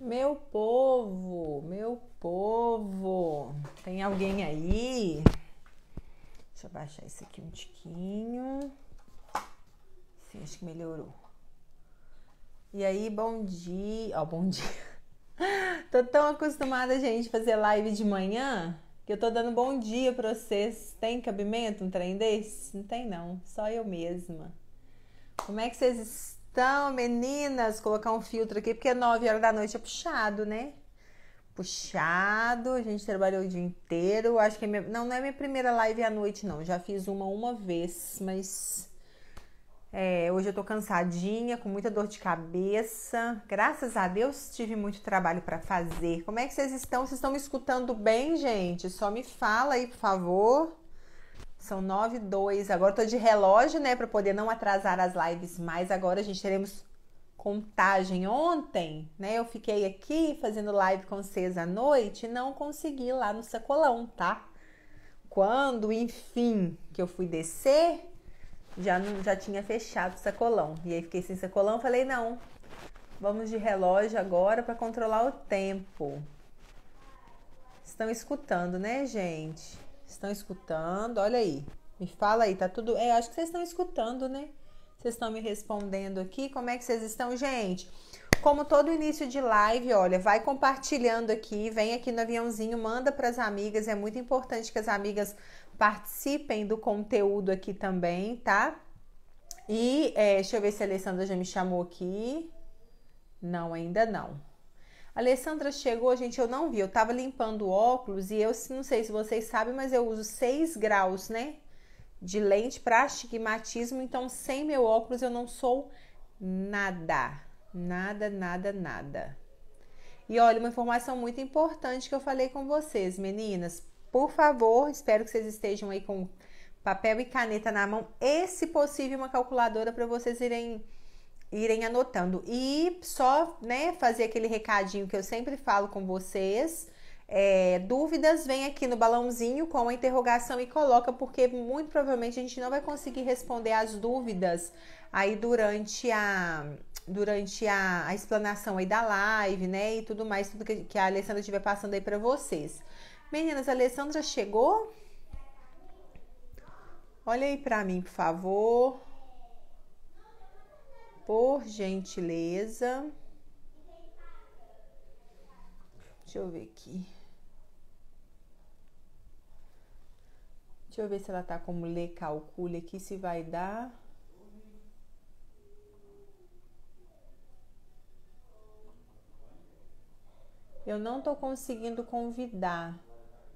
Meu povo, meu povo, tem alguém aí? Deixa eu baixar isso aqui um tiquinho. Sim, acho que melhorou. E aí, bom dia. Ó, bom dia. Tô tão acostumada, gente, a fazer live de manhã que eu tô dando bom dia pra vocês. Tem cabimento um trem desse? Não tem não, só eu mesma. Como é que vocês estão, meninas? Colocar um filtro aqui, porque 9 horas da noite é puxado, né? Puxado, a gente trabalhou o dia inteiro. Acho que não é minha primeira live à noite, não. Já fiz uma vez, mas hoje eu tô cansadinha, com muita dor de cabeça. Graças a Deus tive muito trabalho para fazer. Como é que vocês estão? Vocês estão me escutando bem, gente? Só me fala aí, por favor. São 9h02. Agora eu tô de relógio, né, para poder não atrasar as lives mais. Agora a gente teremos contagem. Ontem, né, eu fiquei aqui fazendo live com vocês à noite e não consegui ir lá no sacolão, tá? Quando, enfim, que eu fui descer, já tinha fechado o sacolão. E aí fiquei sem sacolão, falei, não, vamos de relógio agora para controlar o tempo. Estão escutando, né, gente? Estão escutando? Olha aí. Me fala aí, tá tudo... acho que vocês estão escutando, né? Vocês estão me respondendo aqui. Como é que vocês estão, gente? Como todo início de live, olha, vai compartilhando aqui, vem aqui no aviãozinho, manda para as amigas. É muito importante que as amigas participem do conteúdo aqui também, tá? E deixa eu ver se a Alessandra já me chamou aqui. Não, ainda não. A Alessandra chegou, gente, eu não vi. Eu tava limpando o óculos e eu não sei se vocês sabem, mas eu uso 6 graus, né? De lente para astigmatismo, então sem meu óculos eu não sou nada. Nada, nada, nada. E olha, uma informação muito importante que eu falei com vocês, meninas. Por favor, espero que vocês estejam aí com papel e caneta na mão e, se possível, uma calculadora para vocês irem anotando. E só, né, fazer aquele recadinho que eu sempre falo com vocês. Dúvidas, vem aqui no balãozinho com a interrogação e coloca, porque muito provavelmente a gente não vai conseguir responder as dúvidas aí durante a explanação aí da live, né, e tudo mais, tudo que a Alessandra estiver passando aí para vocês. Meninas, a Alessandra chegou? Olha aí para mim, por favor. Por gentileza. Deixa eu ver aqui. Deixa eu ver se ela tá como ler calcule aqui, se vai dar. Eu não tô conseguindo convidar.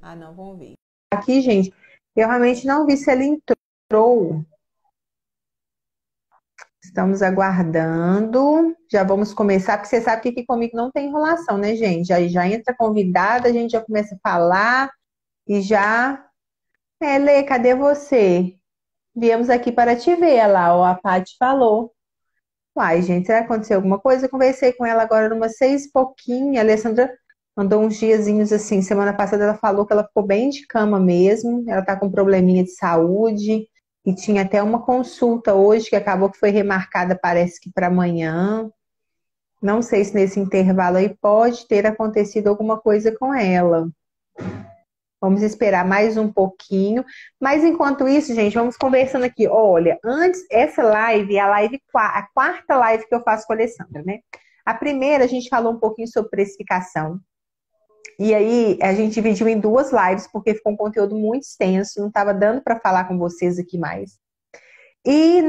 Ah, não, vamos ver. Aqui, gente, eu realmente não vi se ela entrou. Estamos aguardando. Já vamos começar, porque você sabe que aqui comigo não tem enrolação, né, gente? Aí já entra convidada, a gente já começa a falar e já... Lê, cadê você? Viemos aqui para te ver, olha lá, ó, a Paty falou. Uai, gente, será que aconteceu alguma coisa? Eu conversei com ela agora umas 6 e pouquinho. A Alessandra mandou uns diazinhos assim. Semana passada ela falou que ela ficou bem de cama mesmo. Ela tá com um probleminha de saúde. E tinha até uma consulta hoje que acabou que foi remarcada, parece que para amanhã. Não sei se nesse intervalo aí pode ter acontecido alguma coisa com ela. Vamos esperar mais um pouquinho. Mas enquanto isso, gente, vamos conversando aqui. Olha, antes, essa live é a quarta live que eu faço com a Alessandra, né? A primeira, a gente falou um pouquinho sobre precificação. E aí, a gente dividiu em 2 lives, porque ficou um conteúdo muito extenso. Não estava dando para falar com vocês aqui mais. E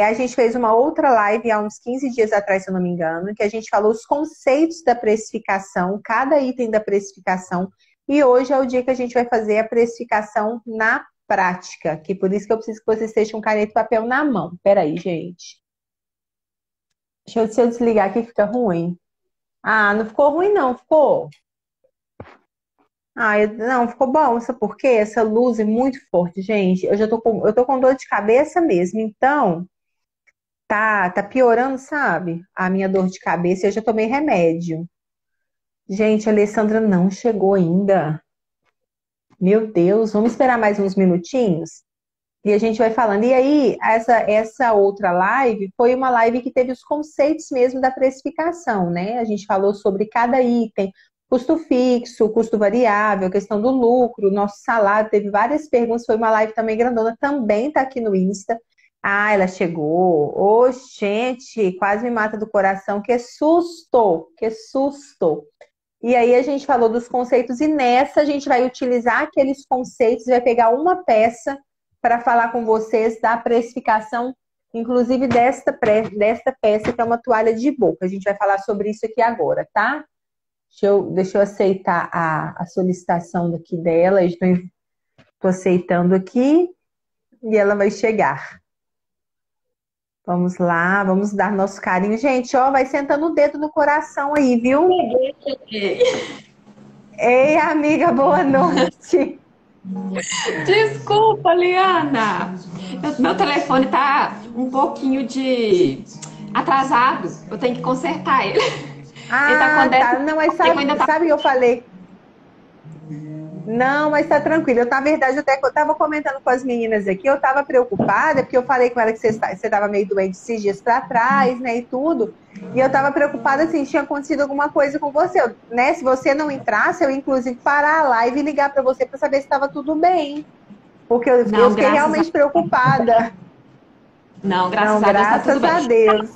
a gente fez uma outra live há uns 15 dias atrás, se eu não me engano, que a gente falou os conceitos da precificação, cada item da precificação. E hoje é o dia que a gente vai fazer a precificação na prática, que por isso que eu preciso que vocês estejam com caneta e papel na mão. Peraí, gente. Se eu desligar aqui, fica ruim. Ah, não ficou ruim não, ficou? Ah, não, ficou bom, sabe por quê? Essa luz é muito forte, gente. Eu tô com dor de cabeça mesmo, então tá piorando, sabe? A minha dor de cabeça, eu já tomei remédio. Gente, a Alessandra não chegou ainda. Meu Deus, vamos esperar mais uns minutinhos? E a gente vai falando. E aí, essa outra live foi uma live que teve os conceitos mesmo da precificação, né? A gente falou sobre cada item, custo fixo, custo variável, questão do lucro, nosso salário, teve várias perguntas. Foi uma live também grandona, também tá aqui no Insta. Ah, ela chegou. Ô, gente, quase me mata do coração. Que susto! Que susto! E aí a gente falou dos conceitos e nessa a gente vai utilizar aqueles conceitos, vai pegar uma peça para falar com vocês da precificação, inclusive desta peça que é uma toalha de boca. A gente vai falar sobre isso aqui agora, tá? Deixa eu aceitar a solicitação daqui dela. Estou aceitando aqui e ela vai chegar. Vamos lá, vamos dar nosso carinho. Gente, ó, vai sentando o dedo no coração aí, viu? Ei, amiga, boa noite. Desculpa, Liana. Meu telefone tá um pouquinho de atrasado. Eu tenho que consertar ele. Ele tá com Ah, tá. 10. Não, mas Ele ainda tá. sabe o que eu falei? Não, mas tá tranquilo. Na verdade, eu tava comentando com as meninas aqui, eu tava preocupada, porque eu falei com ela que você tava meio doente esses dias pra trás, né, e tudo. E eu tava preocupada, assim, tinha acontecido alguma coisa com você, né? Se você não entrasse, eu inclusive parar a live e ligar pra você pra saber se tava tudo bem. Porque eu Não, fiquei graças a realmente preocupada. Não, Não, graças a Deus tá tudo graças bem. a Deus.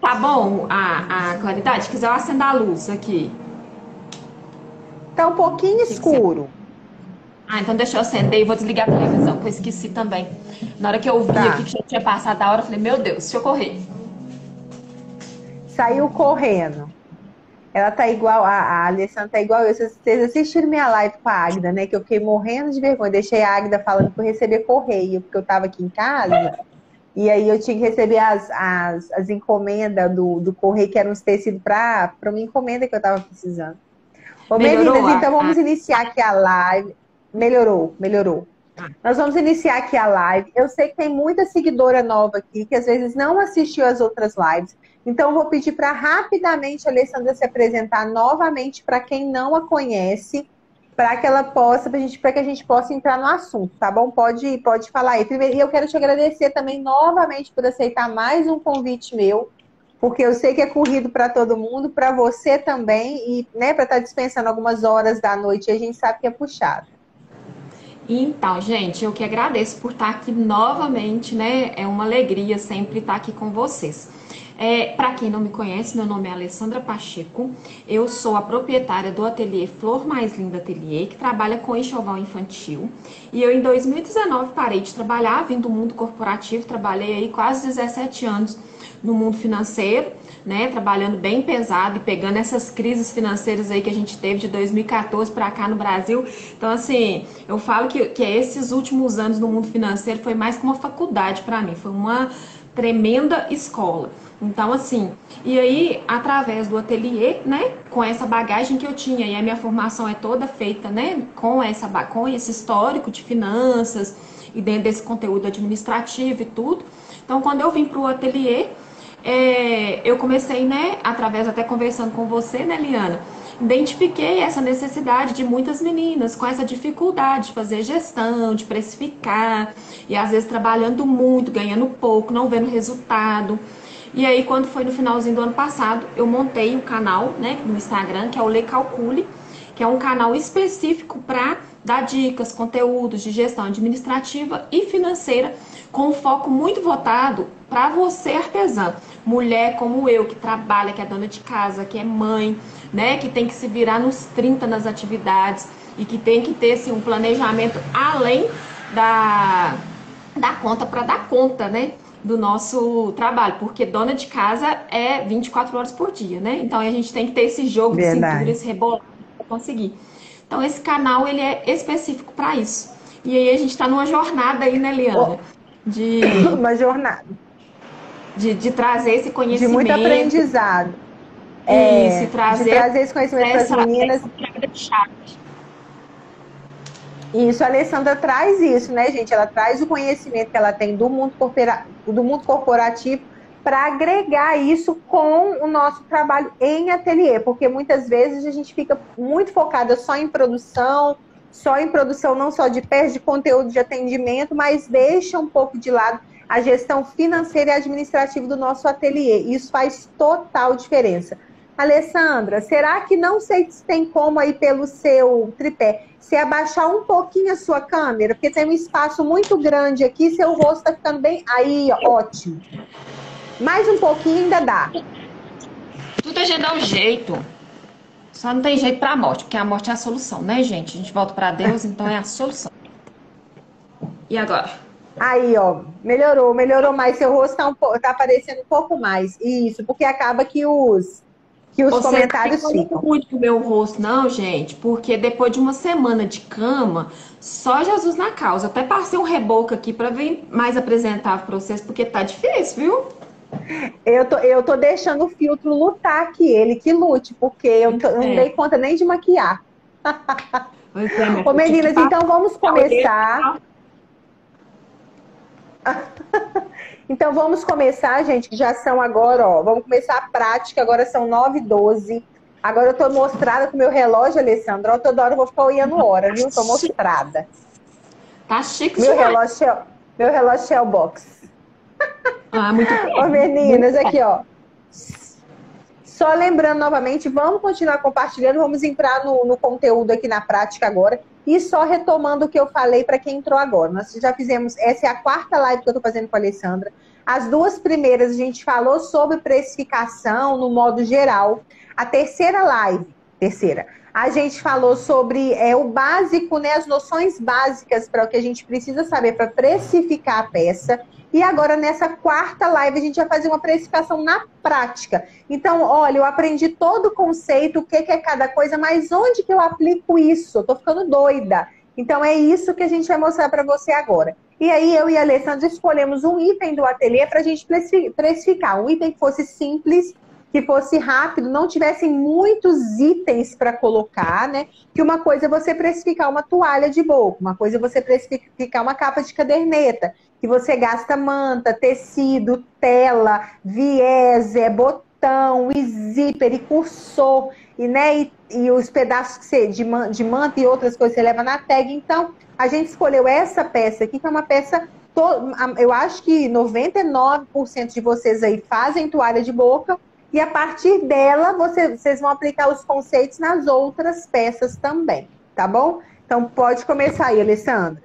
Tá bom a claridade? Se quiser eu acender a luz aqui. Tá um pouquinho O que que você... escuro. então deixa eu acender e vou desligar a televisão, que eu esqueci também. Na hora que eu vi aqui Tá. que já tinha passado a hora, eu falei, meu Deus, deixa eu correr. Saiu correndo. Ela tá igual, a Alessandra tá igual eu. Vocês assistiram minha live com a Águida, né? Que eu fiquei morrendo de vergonha. Deixei a Águida falando que eu receber correio, porque eu tava aqui em casa. E aí eu tinha que receber as encomendas do correio, que eram uns tecidos para uma encomenda que eu tava precisando. Ô, Melhorou meninas, então vamos iniciar aqui a live. Melhorou, melhorou. Nós vamos iniciar aqui a live. Eu sei que tem muita seguidora nova aqui, que às vezes não assistiu as outras lives. Então, eu vou pedir para rapidamente a Alessandra se apresentar novamente para quem não a conhece, para que ela possa, para que a gente possa entrar no assunto, tá bom? Pode falar aí. Primeiro, e eu quero te agradecer também novamente por aceitar mais um convite meu, porque eu sei que é corrido para todo mundo, para você também, e né, para estar dispensando algumas horas da noite, a gente sabe que é puxado. Então, gente, eu que agradeço por estar aqui novamente, né? É uma alegria sempre estar aqui com vocês. Para quem não me conhece, meu nome é Alessandra Pacheco. Eu sou a proprietária do ateliê Flor Mais Linda Ateliê, que trabalha com enxoval infantil. E eu, em 2019, parei de trabalhar, vim do mundo corporativo, trabalhei aí quase 17 anos no mundo financeiro, né, trabalhando bem pesado e pegando essas crises financeiras aí que a gente teve de 2014 para cá no Brasil. Então, assim, eu falo que esses últimos anos no mundo financeiro foi mais que uma faculdade para mim, foi uma tremenda escola. Então, assim, e aí, através do ateliê, né, com essa bagagem que eu tinha, e a minha formação é toda feita, né, com esse histórico de finanças e dentro desse conteúdo administrativo e tudo. Então, quando eu vim para o ateliê, eu comecei, né, através até conversando com você, né, Liana, identifiquei essa necessidade de muitas meninas com essa dificuldade de fazer gestão, de precificar, e às vezes trabalhando muito, ganhando pouco, não vendo resultado. E aí, quando foi no finalzinho do ano passado, eu montei um canal, né, no Instagram, que é o Lê Calcule, que é um canal específico para dar dicas, conteúdos de gestão administrativa e financeira, com um foco muito voltado para você, artesã, mulher como eu, que trabalha, que é dona de casa, que é mãe, né, que tem que se virar nos 30 nas atividades e que tem que ter assim, um planejamento além da conta para dar conta, né, do nosso trabalho, porque dona de casa é 24 horas por dia, né? Então a gente tem que ter esse jogo de cintura, Verdade. esse rebolado para conseguir. Então esse canal ele é específico para isso. E aí a gente está numa jornada aí, né, Liana? De, Uma jornada de trazer esse de muito conhecimento, aprendizado. isso, e De trazer trazer esse conhecimento para as meninas. essa quebra de chave. Isso, a Alessandra traz isso, né, gente? Ela traz o conhecimento que ela tem do mundo corporativo para agregar isso com o nosso trabalho em ateliê, porque muitas vezes a gente fica muito focada só em produção só em produção, não só de peças, de conteúdo de atendimento, mas deixa um pouco de lado a gestão financeira e administrativa do nosso ateliê. Isso faz total diferença. Alessandra, será que não sei se tem como aí pelo seu tripé, se abaixar um pouquinho a sua câmera, porque tem um espaço muito grande aqui, seu rosto tá ficando bem... Aí, ó, ótimo. Mais um pouquinho ainda dá. Tudo a gente dá um jeito. Só não tem jeito pra morte, porque a morte é a solução, né, gente? A gente volta pra Deus, então é a solução. E agora? Aí, ó, melhorou mais. Seu rosto tá aparecendo um pouco mais. Isso, porque acaba que os comentários ficam. Não muito pro meu rosto, não, gente, porque depois de uma semana de cama, só Jesus na causa. Até passei um reboco aqui pra vir mais apresentável pra vocês, porque tá difícil, viu? Eu tô deixando o filtro lutar aqui, ele que lute, porque eu não dei conta nem de maquiar. Ô, meninas, então vamos começar. Então vamos começar, gente, que já são agora, ó, vamos começar a prática, agora são 9h12. Agora eu tô mostrada com o meu relógio, Alessandra, ó, toda hora eu vou ficar olhando hora, viu? Tô mostrada. Tá chique meu demais. relógio Shellbox. Ah, muito bem. Ô, meninas, aqui, ó. Só lembrando novamente, vamos continuar compartilhando, vamos entrar no conteúdo aqui na prática agora. E só retomando o que eu falei para quem entrou agora. Nós já fizemos, essa é a 4ª live que eu estou fazendo com a Alessandra. As 2 primeiras a gente falou sobre precificação no modo geral. A 3ª live, a gente falou sobre o básico, né, as noções básicas para o que a gente precisa saber para precificar a peça. E agora, nessa 4ª live, a gente vai fazer uma precificação na prática. Então, olha, eu aprendi todo o conceito, o que é cada coisa, mas onde que eu aplico isso? Eu tô ficando doida. Então, é isso que a gente vai mostrar para você agora. E aí, eu e a Alessandra escolhemos um item do ateliê para a gente precificar. Um item que fosse simples, que fosse rápido, não tivessem muitos itens para colocar, né? Que uma coisa é você precificar uma toalha de boca, uma coisa é você precificar uma capa de caderneta, que você gasta manta, tecido, tela, viés, botão, e zíper, e cursor, e, né, e os pedaços que você, de manta e outras coisas que você leva na tag. Então, a gente escolheu essa peça aqui, que é uma peça, eu acho que 99% de vocês aí fazem toalha de boca, e a partir dela, vocês vão aplicar os conceitos nas outras peças também, tá bom? Então, pode começar aí, Alessandra.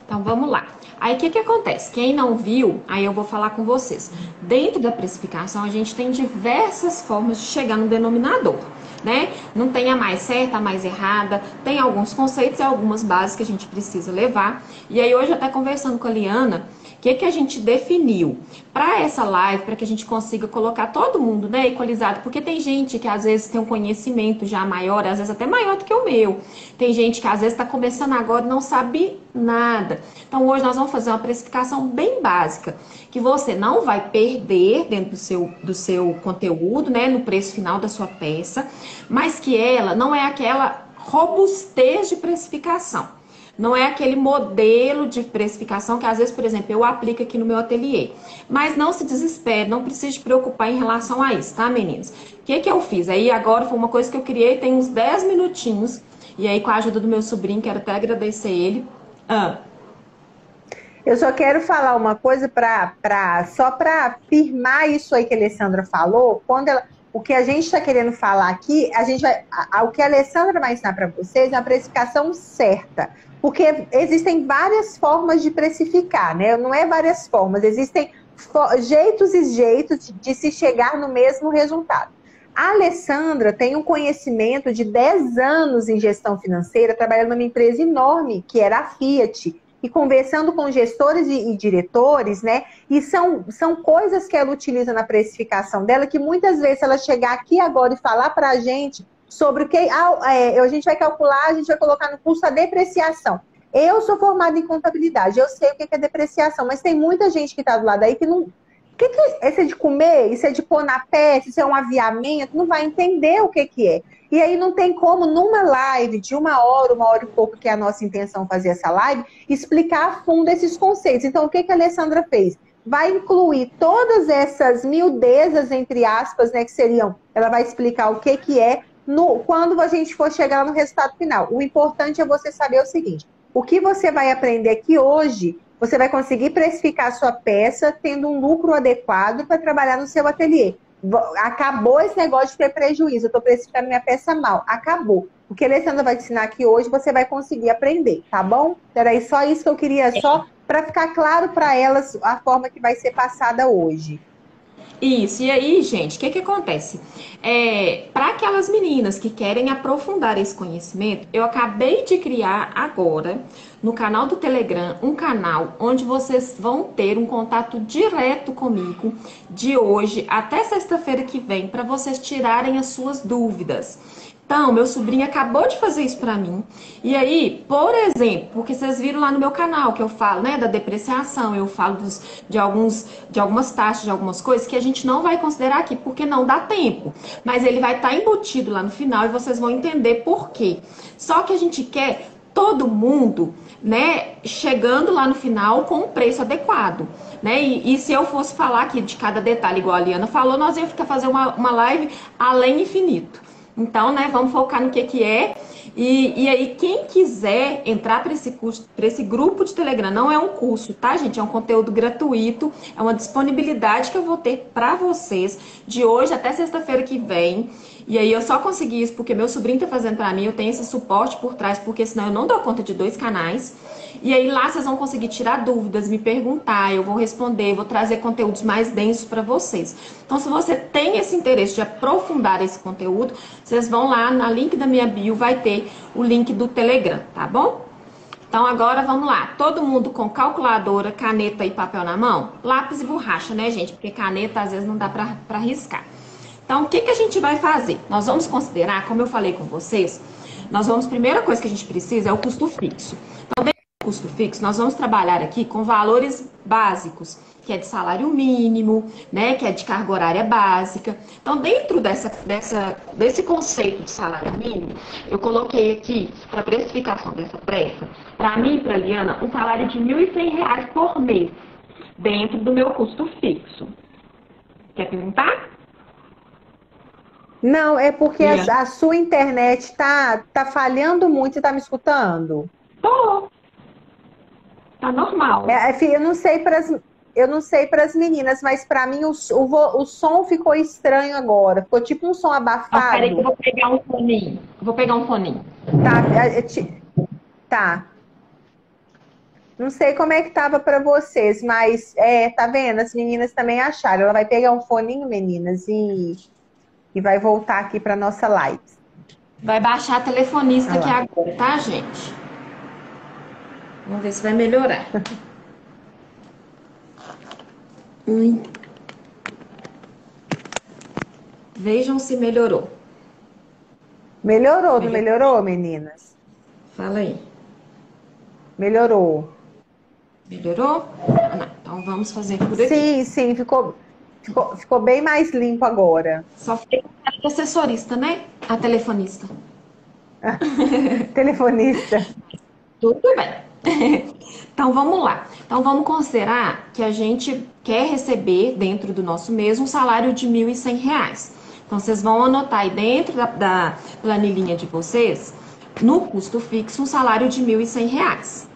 Então, vamos lá. Aí, o que acontece? Quem não viu, aí eu vou falar com vocês. Dentro da precificação, a gente tem diversas formas de chegar no denominador, né? Não tem a mais certa, a mais errada. Tem alguns conceitos e algumas bases que a gente precisa levar. E aí, hoje, até conversando com a Liana, o que a gente definiu para essa live, para que a gente consiga colocar todo mundo, né, equalizado, porque tem gente que às vezes tem um conhecimento já maior, às vezes até maior do que o meu. Tem gente que às vezes está começando agora e não sabe nada. Então hoje nós vamos fazer uma precificação bem básica, que você não vai perder dentro do seu conteúdo, né, no preço final da sua peça, mas que ela não é aquela robustez de precificação. Não é aquele modelo de precificação que às vezes, por exemplo, eu aplico aqui no meu ateliê. Mas não se desespere, não precisa se preocupar em relação a isso, tá, meninas? O que eu fiz? Aí agora foi uma coisa que eu criei, tem uns 10 minutinhos. E aí com a ajuda do meu sobrinho, quero até agradecer ele. Eu só quero falar uma coisa só para afirmar isso aí que a Alessandra falou. O que a gente está querendo falar aqui, o que a Alessandra vai ensinar para vocês é a precificação certa. Porque existem várias formas de precificar, né? Não é várias formas, existem jeitos e jeitos de se chegar no mesmo resultado. A Alessandra tem um conhecimento de 10 anos em gestão financeira, trabalhando numa empresa enorme, que era a Fiat, e conversando com gestores e diretores, né? E são coisas que ela utiliza na precificação dela, que muitas vezes ela chegar aqui agora e falar para a gente sobre o que a gente vai calcular, a gente vai colocar no custo a depreciação. Eu sou formada em contabilidade, eu sei o que é depreciação, mas tem muita gente que está do lado aí que não... Isso é de comer? Isso é de pôr na peça? Isso é um aviamento? Não vai entender o que é. E aí não tem como, numa live de 1 hora e pouco, que é a nossa intenção fazer essa live, explicar a fundo esses conceitos. Então, o que a Alessandra fez? Vai incluir todas essas miudezas, entre aspas, né, que seriam... Ela vai explicar o que é, quando a gente for chegar no resultado final. O importante é você saber o seguinte: o que você vai aprender aqui hoje, você vai conseguir precificar a sua peça tendo um lucro adequado para trabalhar no seu ateliê. Acabou esse negócio de ter prejuízo, eu estou precificando minha peça mal. Acabou. O que a Alessandra vai te ensinar aqui hoje, você vai conseguir aprender, tá bom? Era só isso que eu queria, só para ficar claro para elas a forma que vai ser passada hoje. Isso, e aí, gente, o que que acontece? Para aquelas meninas que querem aprofundar esse conhecimento, eu acabei de criar agora, no canal do Telegram, um canal onde vocês vão ter um contato direto comigo de hoje até sexta-feira que vem, para vocês tirarem as suas dúvidas. Então, meu sobrinho acabou de fazer isso pra mim. E aí, por exemplo, porque vocês viram lá no meu canal que eu falo, né, da depreciação, eu falo de algumas taxas, de algumas coisas que a gente não vai considerar aqui porque não dá tempo. Mas ele vai estar embutido lá no final e vocês vão entender por quê. Só que a gente quer todo mundo, né, chegando lá no final com um preço adequado, né? E se eu fosse falar aqui de cada detalhe, igual a Liana falou, nós íamos ficar fazer uma live além infinito. Então, né, vamos focar no que é. E aí, quem quiser entrar para esse curso, para esse grupo de Telegram, não é um curso, tá, gente? É um conteúdo gratuito, é uma disponibilidade que eu vou ter para vocês de hoje até sexta-feira que vem. E aí, eu só consegui isso porque meu sobrinho tá fazendo para mim, eu tenho esse suporte por trás, porque senão eu não dou conta de 2 canais. E aí lá vocês vão conseguir tirar dúvidas, me perguntar, eu vou responder, vou trazer conteúdos mais densos para vocês. Então, se você tem esse interesse de aprofundar esse conteúdo, vocês vão lá na link da minha bio, vai ter o link do Telegram, tá bom? Então, agora vamos lá. Todo mundo com calculadora, caneta e papel na mão? Lápis e borracha, né, gente? Porque caneta às vezes não dá para riscar. Então, o que a gente vai fazer? Nós vamos considerar, como eu falei com vocês, primeira coisa que a gente precisa é o custo fixo. Então, dentro do custo fixo, nós vamos trabalhar aqui com valores básicos, que é de salário mínimo, né, que é de carga horária básica. Então, dentro desse conceito de salário mínimo, eu coloquei aqui, para precificação dessa peça, para mim e para a Liana, um salário de R$ 1.100 por mês, dentro do meu custo fixo. Quer perguntar? Não, é porque a sua internet tá falhando muito, você tá me escutando? Tô. Tá normal. Eu não sei para as meninas, mas para mim o som ficou estranho agora. Ficou tipo um som abafado. Peraí que eu vou pegar um foninho. Vou pegar um foninho. Tá. Não sei como é que tava para vocês, mas tá vendo? As meninas também acharam. Ela vai pegar um foninho, meninas, e vai voltar aqui para nossa live. Vai baixar a telefonista aqui agora, tá, gente? Vamos ver se vai melhorar. Vejam se melhorou. Melhorou, não melhorou, meninas? Fala aí. Melhorou. Melhorou? Não, então vamos fazer por aqui. Sim, ficou bem mais limpo agora. Só fiquei com a assessorista, né? A telefonista. Telefonista. Tudo bem. Então vamos lá. Então vamos considerar que a gente quer receber dentro do nosso mês um salário de R$ 1.100. Então vocês vão anotar aí dentro da planilhinha de vocês, no custo fixo, um salário de R$ 1.100.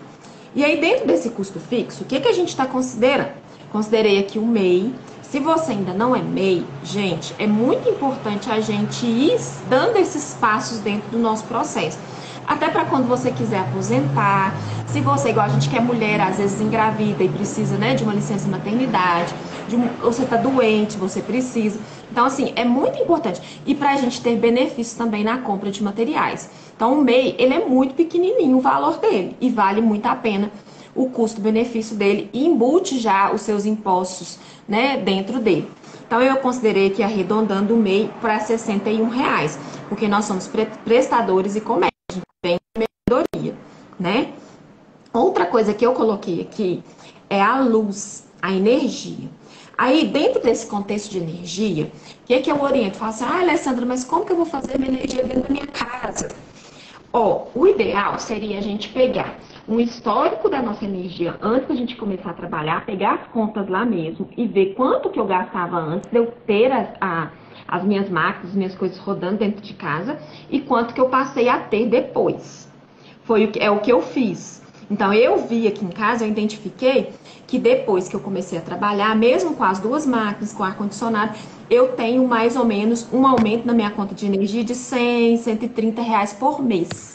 E aí dentro desse custo fixo, o que a gente está considerando? Considerei aqui o MEI. Se você ainda não é MEI, gente, é muito importante a gente ir dando esses passos dentro do nosso processo. Até para quando você quiser aposentar, se você, igual a gente que é mulher, às vezes engravida e precisa, né, de uma licença maternidade, você está doente, você precisa. Então, assim, é muito importante. E para a gente ter benefícios também na compra de materiais. Então, o MEI, ele é muito pequenininho o valor dele e vale muito a pena o custo-benefício dele e embute já os seus impostos, né, dentro dele. Então, eu considerei aqui arredondando o MEI para R$ 61, porque nós somos prestadores e comércio, bem melhoria, né? Outra coisa que eu coloquei aqui é a luz, a energia. Aí, dentro desse contexto de energia, o que eu oriento? Falo assim, Alessandra, mas como que eu vou fazer minha energia dentro da minha casa? O ideal seria a gente pegar um histórico da nossa energia antes da gente começar a trabalhar, pegar as contas lá mesmo e ver quanto que eu gastava antes de eu ter as minhas máquinas, as minhas coisas rodando dentro de casa e quanto que eu passei a ter depois. É o que eu fiz. Então, eu vi aqui em casa, eu identifiquei que depois que eu comecei a trabalhar, mesmo com as duas máquinas, com ar-condicionado, eu tenho mais ou menos um aumento na minha conta de energia de 100, R$ 130 por mês.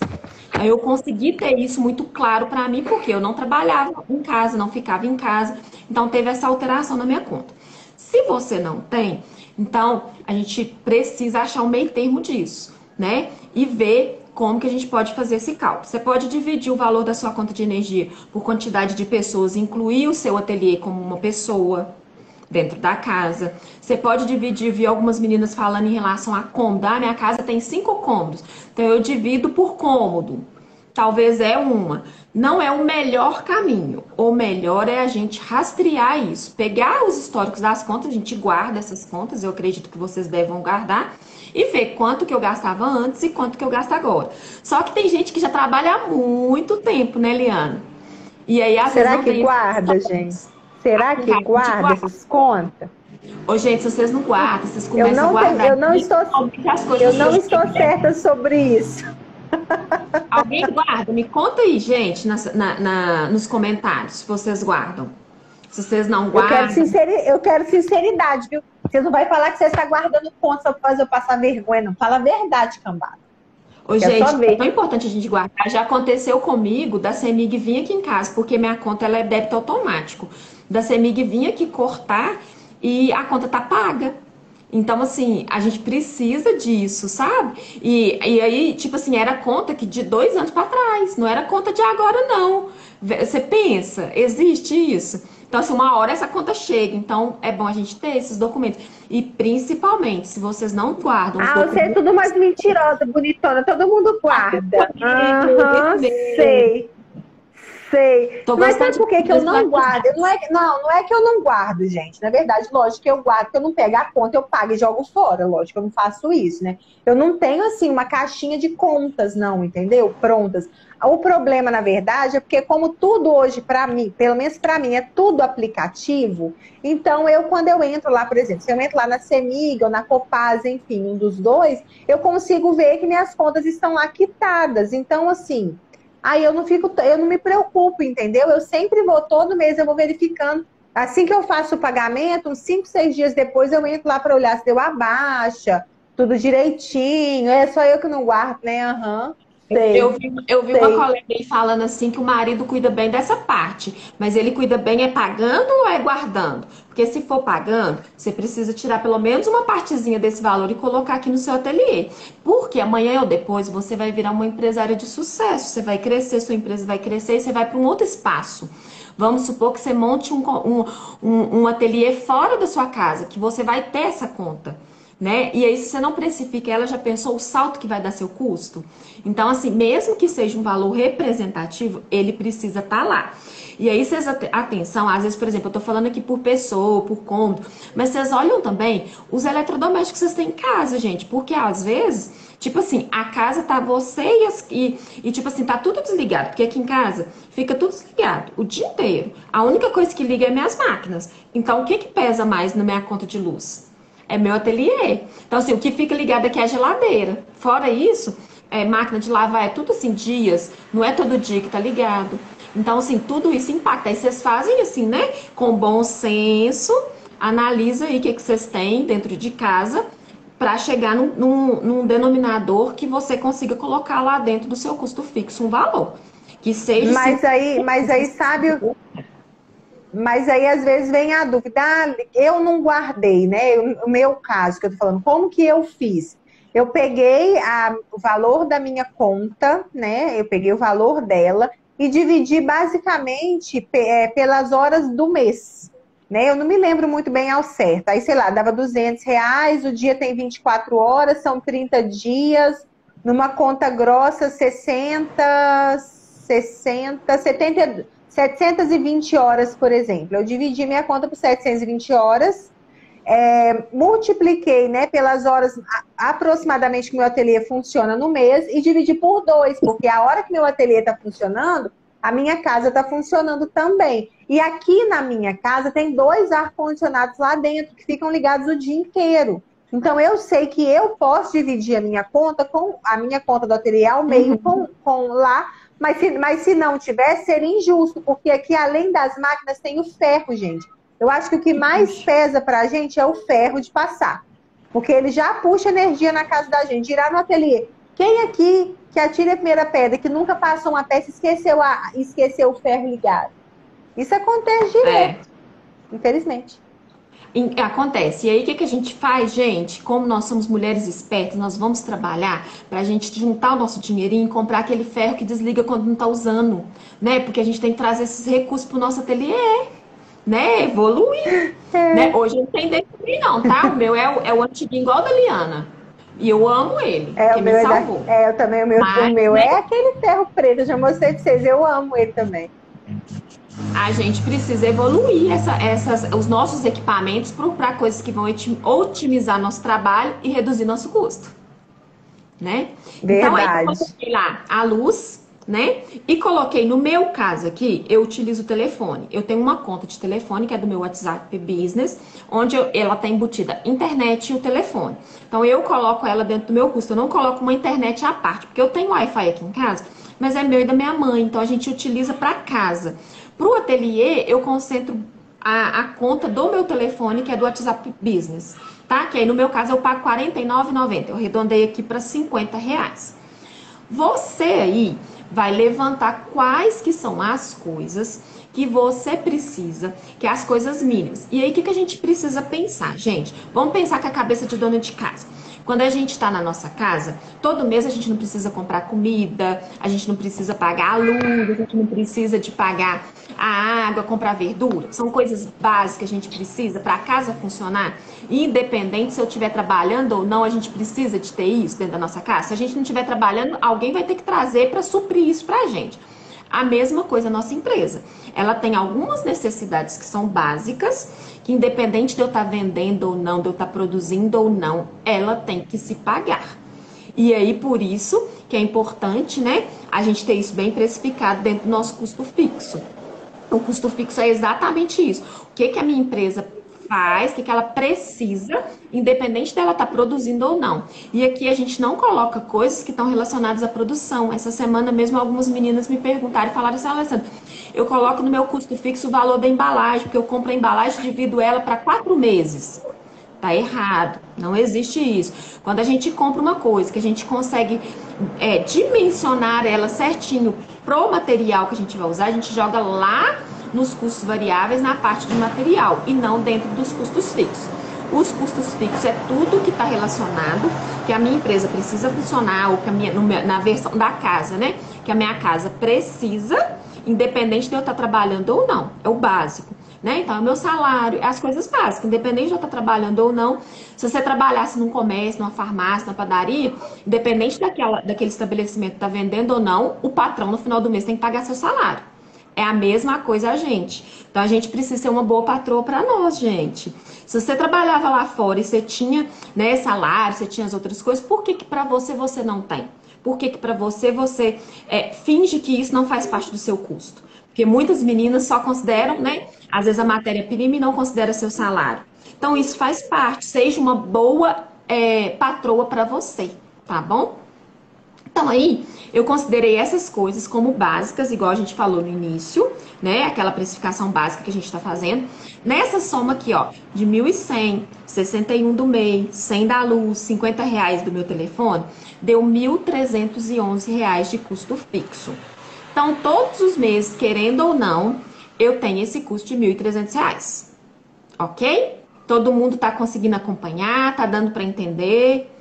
Aí eu consegui ter isso muito claro para mim, porque eu não trabalhava em casa, não ficava em casa, então teve essa alteração na minha conta. Se você não tem, então a gente precisa achar um meio termo disso, né? E ver como que a gente pode fazer esse cálculo. Você pode dividir o valor da sua conta de energia por quantidade de pessoas, incluir o seu ateliê como uma pessoa dentro da casa. Você pode dividir, vi algumas meninas falando em relação a cômodo. Ah, minha casa tem 5 cômodos, então eu divido por cômodo. Talvez é uma. Não é o melhor caminho. O melhor é a gente rastrear isso. Pegar os históricos das contas, a gente guarda essas contas, eu acredito que vocês devem guardar, e ver quanto que eu gastava antes e quanto que eu gasto agora. Só que tem gente que já trabalha há muito tempo, né, Liana? E aí, às vezes, Será não que tem guarda, gente? Será que guarda essas contas? Ô, gente, se vocês não guardam, vocês Eu começam a não, guardar. eu não estou, as coisas eu não de estou hoje. certa sobre isso. Alguém guarda? Me conta aí, gente, nos comentários, se vocês guardam. Se vocês não guardam. Eu quero sinceridade, viu? Você não vai falar que você está guardando conta só para fazer eu passar vergonha, não. Fala a verdade, cambada. Ô, gente, é tão importante a gente guardar. Já aconteceu comigo da CEMIG vir aqui em casa, porque minha conta ela é débito automático. Da CEMIG vir aqui cortar e a conta tá paga. Então, assim, a gente precisa disso, sabe? E aí, tipo assim, era conta que de 2 anos para trás, não era conta de agora, não. Você pensa, existe isso? Então, assim, uma hora essa conta chega. Então, é bom a gente ter esses documentos. E, principalmente, se vocês não guardam os Você é tudo mais mentirosa, bonitona. Todo mundo guarda. Aham, sei. Sei. Mas sabe por que eu não guardo? Não é que eu não guardo, gente. Na verdade, lógico que eu guardo, que eu não pego a conta, eu pago e jogo fora. Lógico que eu não faço isso, né? Eu não tenho, assim, uma caixinha de contas, não, entendeu? Prontas. O problema, na verdade, é porque como tudo hoje, para mim, pelo menos para mim, é tudo aplicativo, então quando eu entro lá, por exemplo, se eu entro lá na CEMIG ou na Copasa, enfim, um dos dois, eu consigo ver que minhas contas estão lá quitadas. Então, assim... Aí eu não me preocupo, entendeu? Eu sempre vou, todo mês eu vou verificando. Assim que eu faço o pagamento, uns 5, 6 dias depois eu entro lá para olhar se deu a baixa, tudo direitinho. É só eu que não guardo, né? Aham. Sei, eu vi uma colega aí falando assim que o marido cuida bem dessa parte, mas ele cuida bem é pagando ou é guardando? Porque se for pagando, você precisa tirar pelo menos uma partezinha desse valor e colocar aqui no seu ateliê. Porque amanhã ou depois você vai virar uma empresária de sucesso, você vai crescer, sua empresa vai crescer e você vai para um outro espaço. Vamos supor que você monte um ateliê fora da sua casa, que você vai ter essa conta. Né? E aí, se você não precifica ela, já pensou o salto que vai dar seu custo? Então, assim, mesmo que seja um valor representativo, ele precisa estar lá. E aí, vocês, atenção, às vezes, por exemplo, eu tô falando aqui por pessoa, por cômodo, mas vocês olham também os eletrodomésticos que vocês têm em casa, gente, porque às vezes, tipo assim, a casa tá você e tipo assim, tá tudo desligado, porque aqui em casa fica tudo desligado o dia inteiro. A única coisa que liga é minhas máquinas. Então, o que pesa mais na minha conta de luz? É meu ateliê. Então, assim, o que fica ligado aqui é a geladeira. Fora isso, máquina de lavar, é tudo assim, dias. Não é todo dia que tá ligado. Então, assim, tudo isso impacta. Aí vocês fazem assim, né? Com bom senso, analisa aí o que vocês têm dentro de casa para chegar num denominador que você consiga colocar lá dentro do seu custo fixo um valor. Que seja... Mas aí, sabe... Mas aí, às vezes, vem a dúvida, eu não guardei, né? O meu caso que eu tô falando, como que eu fiz? Eu peguei o valor da minha conta, né? Eu peguei o valor dela e dividi basicamente pelas horas do mês, né? Eu não me lembro muito bem ao certo. Aí, sei lá, dava R$ 200, o dia tem 24 horas, são 30 dias, numa conta grossa, 720 horas, por exemplo. Eu dividi minha conta por 720 horas, multipliquei, né, pelas horas aproximadamente que meu ateliê funciona no mês e dividi por 2, porque a hora que meu ateliê está funcionando, a minha casa está funcionando também. E aqui na minha casa tem 2 ar-condicionados lá dentro, que ficam ligados o dia inteiro. Então, eu sei que eu posso dividir a minha conta do ateliê ao meio com lá, mas se não tiver, seria injusto, porque aqui, além das máquinas, tem o ferro, gente. Eu acho que o que mais pesa pra gente é o ferro de passar, porque ele já puxa energia na casa da gente. Girar no ateliê. Quem aqui que atire a primeira pedra, que nunca passou uma peça e esqueceu o ferro ligado? Isso acontece direto, infelizmente. Acontece. E aí, o que a gente faz, gente? Como nós somos mulheres espertas, nós vamos trabalhar para a gente juntar o nosso dinheirinho e comprar aquele ferro que desliga quando não está usando, né? Porque a gente tem que trazer esses recursos para o nosso ateliê, né? Evoluir. Né? Hoje não tem desse não, tá? O meu é o antiguinho igual da Liana. E eu amo ele, porque me salvou. Eu também, o meu né? é aquele ferro preto, eu já mostrei para vocês, eu amo ele também. A gente precisa evoluir os nossos equipamentos para coisas que vão otimizar nosso trabalho e reduzir nosso custo, né? Verdade. Então, aí eu coloquei lá a luz, né? E coloquei, no meu caso aqui, eu utilizo o telefone. Eu tenho uma conta de telefone, que é do meu WhatsApp Business, onde ela tá embutida internet e o telefone. Então, eu coloco ela dentro do meu custo. Eu não coloco uma internet à parte, porque eu tenho Wi-Fi aqui em casa, mas é meu e da minha mãe. Então, a gente utiliza para casa. Para o ateliê, eu concentro a conta do meu telefone, que é do WhatsApp Business, tá? Que aí, no meu caso, eu pago R$ 49,90. Eu arredondei aqui para R$ 50. Você aí vai levantar quais que são as coisas que você precisa, que é as coisas mínimas. E aí, o que a gente precisa pensar, gente? Vamos pensar com a cabeça de dona de casa. Quando a gente está na nossa casa, todo mês a gente não precisa comprar comida, a gente não precisa pagar a luz, a gente não precisa de pagar a água, comprar verdura. São coisas básicas que a gente precisa para a casa funcionar. Independente se eu estiver trabalhando ou não, a gente precisa de ter isso dentro da nossa casa. Se a gente não estiver trabalhando, alguém vai ter que trazer para suprir isso para a gente. A mesma coisa a nossa empresa. Ela tem algumas necessidades que são básicas, que independente de eu estar vendendo ou não, de eu estar produzindo ou não, ela tem que se pagar. E aí, por isso que é importante, né, a gente ter isso bem precificado dentro do nosso custo fixo. O custo fixo é exatamente isso. O que a minha empresa faz, o que ela precisa, independente dela estar produzindo ou não. E aqui a gente não coloca coisas que estão relacionadas à produção. Essa semana mesmo algumas meninas me perguntaram e falaram assim: Alessandra, eu coloco no meu custo fixo o valor da embalagem, porque eu compro a embalagem e divido ela para 4 meses. Tá errado, não existe isso. Quando a gente compra uma coisa que a gente consegue dimensionar ela certinho pro material que a gente vai usar, a gente joga lá nos custos variáveis na parte de material e não dentro dos custos fixos. Os custos fixos é tudo que está relacionado, que a minha empresa precisa funcionar, ou que na versão da casa, né? Que a minha casa precisa, independente de eu estar trabalhando ou não. É o básico. Né? Então, é o meu salário, é as coisas básicas, independente de eu estar trabalhando ou não. Se você trabalhasse num comércio, numa farmácia, numa padaria, independente daquele estabelecimento estar vendendo ou não, o patrão no final do mês tem que pagar seu salário. É a mesma coisa a gente. Então, a gente precisa ser uma boa patroa para nós, gente. Se você trabalhava lá fora e você tinha, né, salário, você tinha as outras coisas, por que para você não tem? Por que para você finge que isso não faz parte do seu custo? Porque muitas meninas só consideram, né, às vezes a matéria-prima e não considera seu salário. Então, isso faz parte. Seja uma boa patroa para você, tá bom? Então, aí, eu considerei essas coisas como básicas, igual a gente falou no início, né? Aquela precificação básica que a gente está fazendo. Nessa soma aqui, ó, de 1.100, 61 do mês, 100 da luz, R$ 50 do meu telefone, deu R$ 1.311 de custo fixo. Então, todos os meses, querendo ou não, eu tenho esse custo de R$ 1.300. Ok? Todo mundo tá conseguindo acompanhar, tá dando para entender.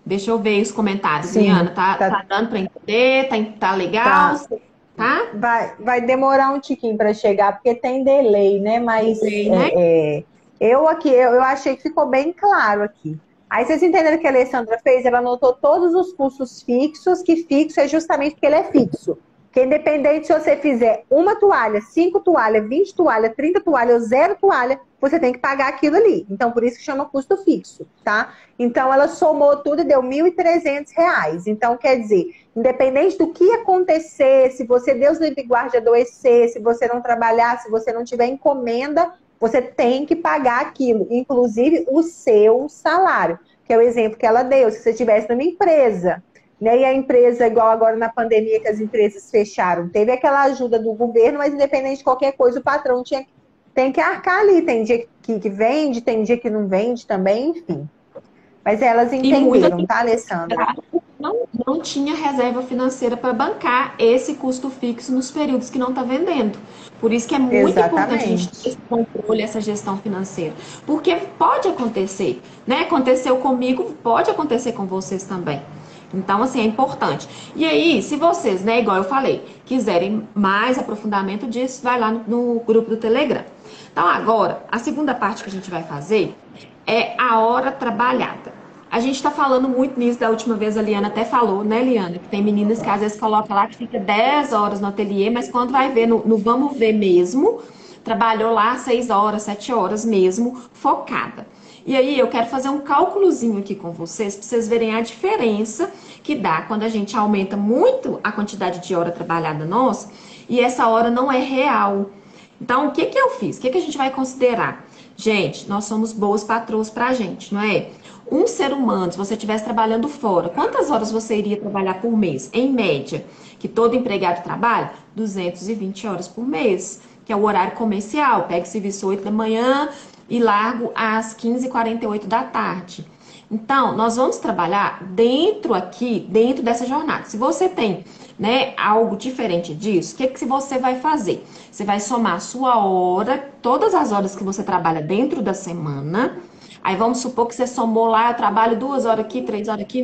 Deixa eu ver os comentários. Sim, Liana, tá dando para entender? Tá legal? Tá? Vai demorar um tiquinho para chegar, porque tem delay, né? Mas né? Eu achei que ficou bem claro aqui. Aí vocês entenderam o que a Alessandra fez? Ela anotou todos os custos fixos, que fixo é justamente porque ele é fixo. Que independente se você fizer uma toalha, 5 toalhas, 20 toalhas, 30 toalhas ou 0 toalha, você tem que pagar aquilo ali. Então, por isso que chama custo fixo, tá? Então, ela somou tudo e deu R$ 1.300. Então, quer dizer, independente do que acontecer, se você, Deus livre e guarde, adoecer, se você não trabalhar, se você não tiver encomenda, você tem que pagar aquilo, inclusive o seu salário, que é o exemplo que ela deu. Se você estivesse numa empresa, né, e a empresa, igual agora na pandemia que as empresas fecharam, teve aquela ajuda do governo, mas independente de qualquer coisa, o patrão tem que arcar ali. Tem dia que vende, tem dia que não vende também, enfim. Mas elas E muitas entenderam, tá, Alessandra? não tinha reserva financeira para bancar esse custo fixo nos períodos que não está vendendo. Por isso que é muito importante a gente ter Exatamente. esse controle, essa gestão financeira. Porque pode acontecer, né? Aconteceu comigo, pode acontecer com vocês também. Então, assim, é importante. E aí, se vocês, né, igual eu falei, quiserem mais aprofundamento disso, vai lá no grupo do Telegram. Então, agora, a segunda parte que a gente vai fazer é a hora trabalhada. A gente está falando muito nisso, da última vez a Liana até falou, né, Liana? Que tem meninas que às vezes colocam lá que fica 10 horas no ateliê, mas quando vai ver no vamos ver mesmo, trabalhou lá 6 horas, 7 horas mesmo, focada. E aí eu quero fazer um cálculozinho aqui com vocês, para vocês verem a diferença que dá quando a gente aumenta muito a quantidade de hora trabalhada nossa e essa hora não é real. Então, o que que eu fiz? O que que a gente vai considerar? Gente, nós somos boas patroas pra gente, não é? Um ser humano, se você estivesse trabalhando fora, quantas horas você iria trabalhar por mês? Em média, que todo empregado trabalha? 220 horas por mês, que é o horário comercial. Pega esse serviço 8 da manhã e largo às 15h48 da tarde. Então, nós vamos trabalhar dentro aqui, dentro dessa jornada. Se você tem, né, algo diferente disso, o que que você vai fazer? Você vai somar a sua hora, todas as horas que você trabalha dentro da semana. Aí vamos supor que você somou lá, eu trabalho 2 horas aqui, 3 horas aqui,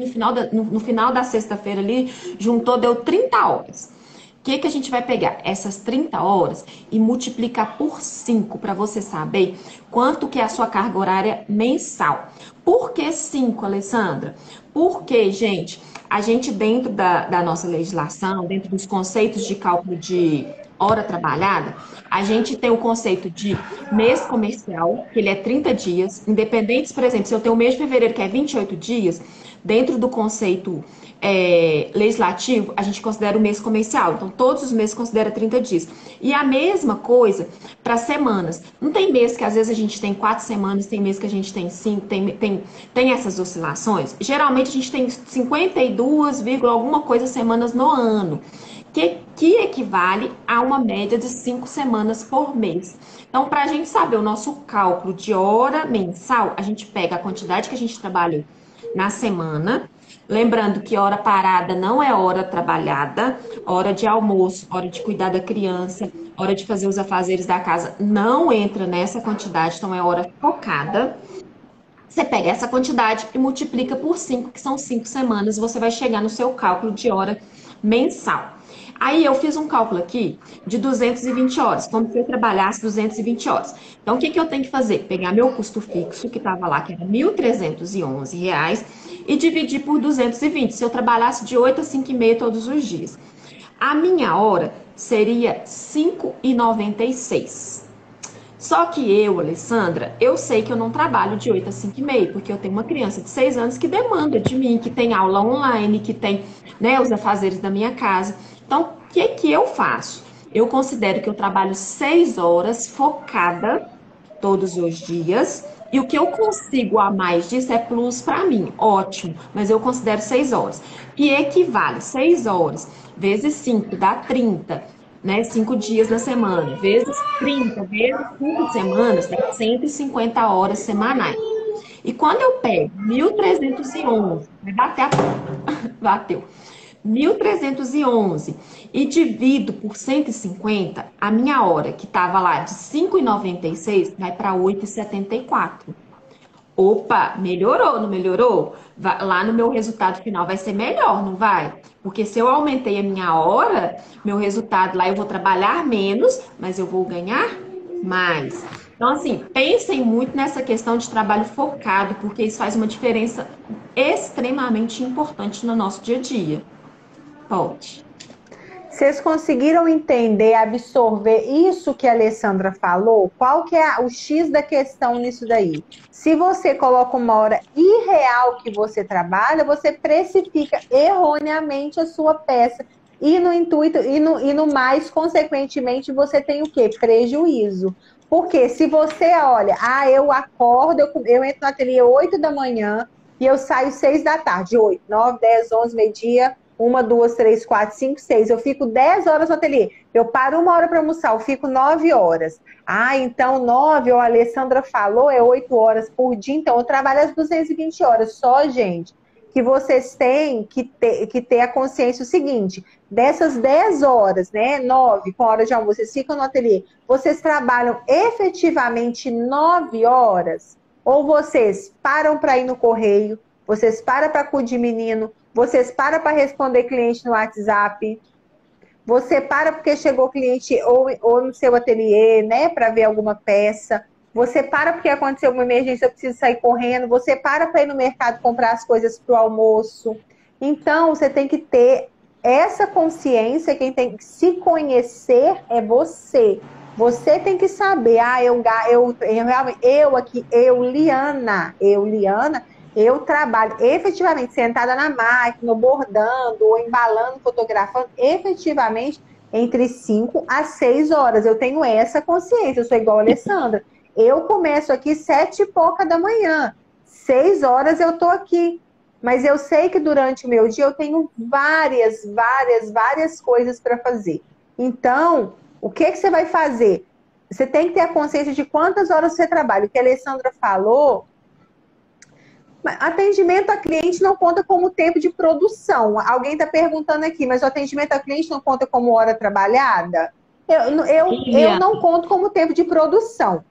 no final da sexta-feira ali, juntou, deu 30 horas. O que que a gente vai pegar? Essas 30 horas e multiplicar por 5 para você saber quanto que é a sua carga horária mensal. Por que 5, Alessandra? Porque, gente, a gente dentro da nossa legislação, dentro dos conceitos de cálculo de hora trabalhada, a gente tem o conceito de mês comercial, que ele é 30 dias, independentes, por exemplo, se eu tenho o mês de fevereiro, que é 28 dias, dentro do conceito legislativo, a gente considera o mês comercial. Então, todos os meses considera 30 dias. E a mesma coisa para semanas. Não tem mês que às vezes a gente tem 4 semanas, tem mês que a gente tem 5, tem essas oscilações. Geralmente a gente tem 52, alguma coisa semanas no ano. Que equivale a uma média de 5 semanas por mês. Então, para a gente saber o nosso cálculo de hora mensal, a gente pega a quantidade que a gente trabalhou na semana. Lembrando que hora parada não é hora trabalhada, hora de almoço, hora de cuidar da criança, hora de fazer os afazeres da casa não entra nessa quantidade, então é hora focada. Você pega essa quantidade e multiplica por 5, que são 5 semanas, você vai chegar no seu cálculo de hora mensal. Aí eu fiz um cálculo aqui de 220 horas, como se eu trabalhasse 220 horas. Então, o que que eu tenho que fazer? Pegar meu custo fixo, que estava lá, que era R$ 1.311, e dividir por 220, se eu trabalhasse de 8 a 5h30 todos os dias. A minha hora seria R$ 5,96. Só que eu, Alessandra, eu sei que eu não trabalho de 8 a 5h30, porque eu tenho uma criança de 6 anos que demanda de mim, que tem aula online, que tem, né, os afazeres da minha casa. Então, o que que eu faço? Eu considero que eu trabalho 6 horas focada todos os dias, e o que eu consigo a mais disso é plus para mim, ótimo, mas eu considero 6 horas. E equivale 6 horas vezes 5 dá 30, né? 5 dias na semana, vezes 30, vezes 5 semanas, dá 150 horas semanais. E quando eu pego 1.311, vai bater a porta, bateu. 1.311 e divido por 150, a minha hora, que estava lá de 5,96, vai para 8,74. Opa, melhorou, não melhorou? Lá no meu resultado final vai ser melhor, não vai? Porque se eu aumentei a minha hora, meu resultado lá eu vou trabalhar menos, mas eu vou ganhar mais. Então, assim, pensem muito nessa questão de trabalho focado, porque isso faz uma diferença extremamente importante no nosso dia a dia. Pode. Vocês conseguiram entender, absorver isso que a Alessandra falou? Qual que é o X da questão nisso daí? Se você coloca uma hora irreal que você trabalha, você precifica erroneamente a sua peça. E no intuito, e no mais, consequentemente, você tem o quê? Prejuízo. Porque se você olha, eu acordo, eu entro no ateliê 8 da manhã e eu saio 6 da tarde, 8, 9, 10, 11, meio-dia, 1, 2, 3, 4, 5, 6. Eu fico 10 horas no ateliê. Eu paro 1 hora para almoçar, eu fico 9 horas. Então 9, a Alessandra falou, é 8 horas por dia, então eu trabalho as 220 horas só, gente. Que vocês têm que ter a consciência o seguinte, dessas 10 horas, né, 9 com a hora de almoço, vocês ficam no ateliê, vocês trabalham efetivamente 9 horas? Ou vocês param para ir no correio, vocês param para cuidar de menino, vocês param para responder cliente no WhatsApp, você para porque chegou cliente ou no seu ateliê, né, para ver alguma peça. Você para porque aconteceu uma emergência, eu preciso sair correndo. Você para ir no mercado comprar as coisas para o almoço. Então, você tem que ter essa consciência. Quem tem que se conhecer é você. Você tem que saber. Liana, eu trabalho efetivamente sentada na máquina, bordando, ou embalando, fotografando, efetivamente entre 5 a 6 horas. Eu tenho essa consciência, eu sou igual a Alessandra. Eu começo aqui 7 e pouca da manhã. 6 horas eu tô aqui. Mas eu sei que durante o meu dia eu tenho várias coisas para fazer. Então, o que você vai fazer? Você tem que ter a consciência de quantas horas você trabalha. O que a Alessandra falou, atendimento a cliente não conta como tempo de produção. Alguém está perguntando aqui, mas o atendimento a cliente não conta como hora trabalhada? Eu não conto como tempo de produção.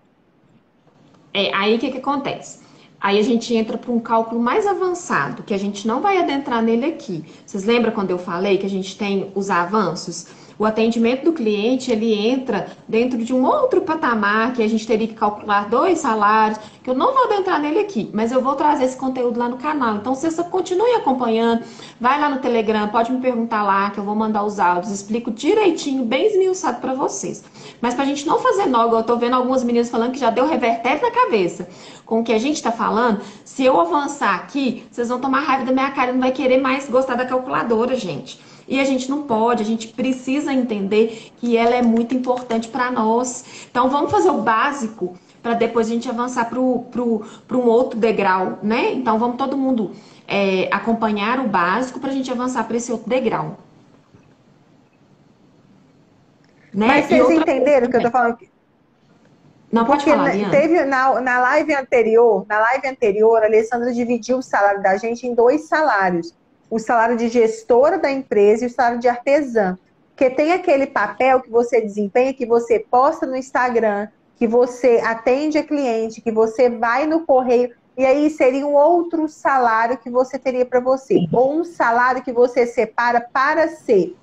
Aí o que acontece? Aí a gente entra para um cálculo mais avançado, que a gente não vai adentrar nele aqui. Vocês lembram quando eu falei que a gente tem os avanços? O atendimento do cliente, ele entra dentro de um outro patamar, que a gente teria que calcular 2 salários, que eu não vou adentrar nele aqui, mas eu vou trazer esse conteúdo lá no canal. Então, vocês continuem acompanhando, vai lá no Telegram, pode me perguntar lá, que eu vou mandar os áudios, explico direitinho, bem esmiuçado para vocês. Mas pra gente não fazer nó, eu tô vendo algumas meninas falando que já deu revertério na cabeça com o que a gente está falando, se eu avançar aqui, vocês vão tomar raiva da minha cara e não vai querer mais gostar da calculadora, gente. E a gente não pode, a gente precisa entender que ela é muito importante para nós. Então vamos fazer o básico para depois a gente avançar para um outro degrau, né? Então vamos todo mundo acompanhar o básico para a gente avançar para esse outro degrau. Né? Mas vocês entenderam o que eu tô falando? Não, pode falar, Liana. Teve na live anterior, a Alessandra dividiu o salário da gente em 2 salários. O salário de gestora da empresa e o salário de artesã. Porque tem aquele papel que você desempenha, que você posta no Instagram, que você atende a cliente, que você vai no correio, e aí seria um outro salário que você teria para você. Ou um salário que você separa para si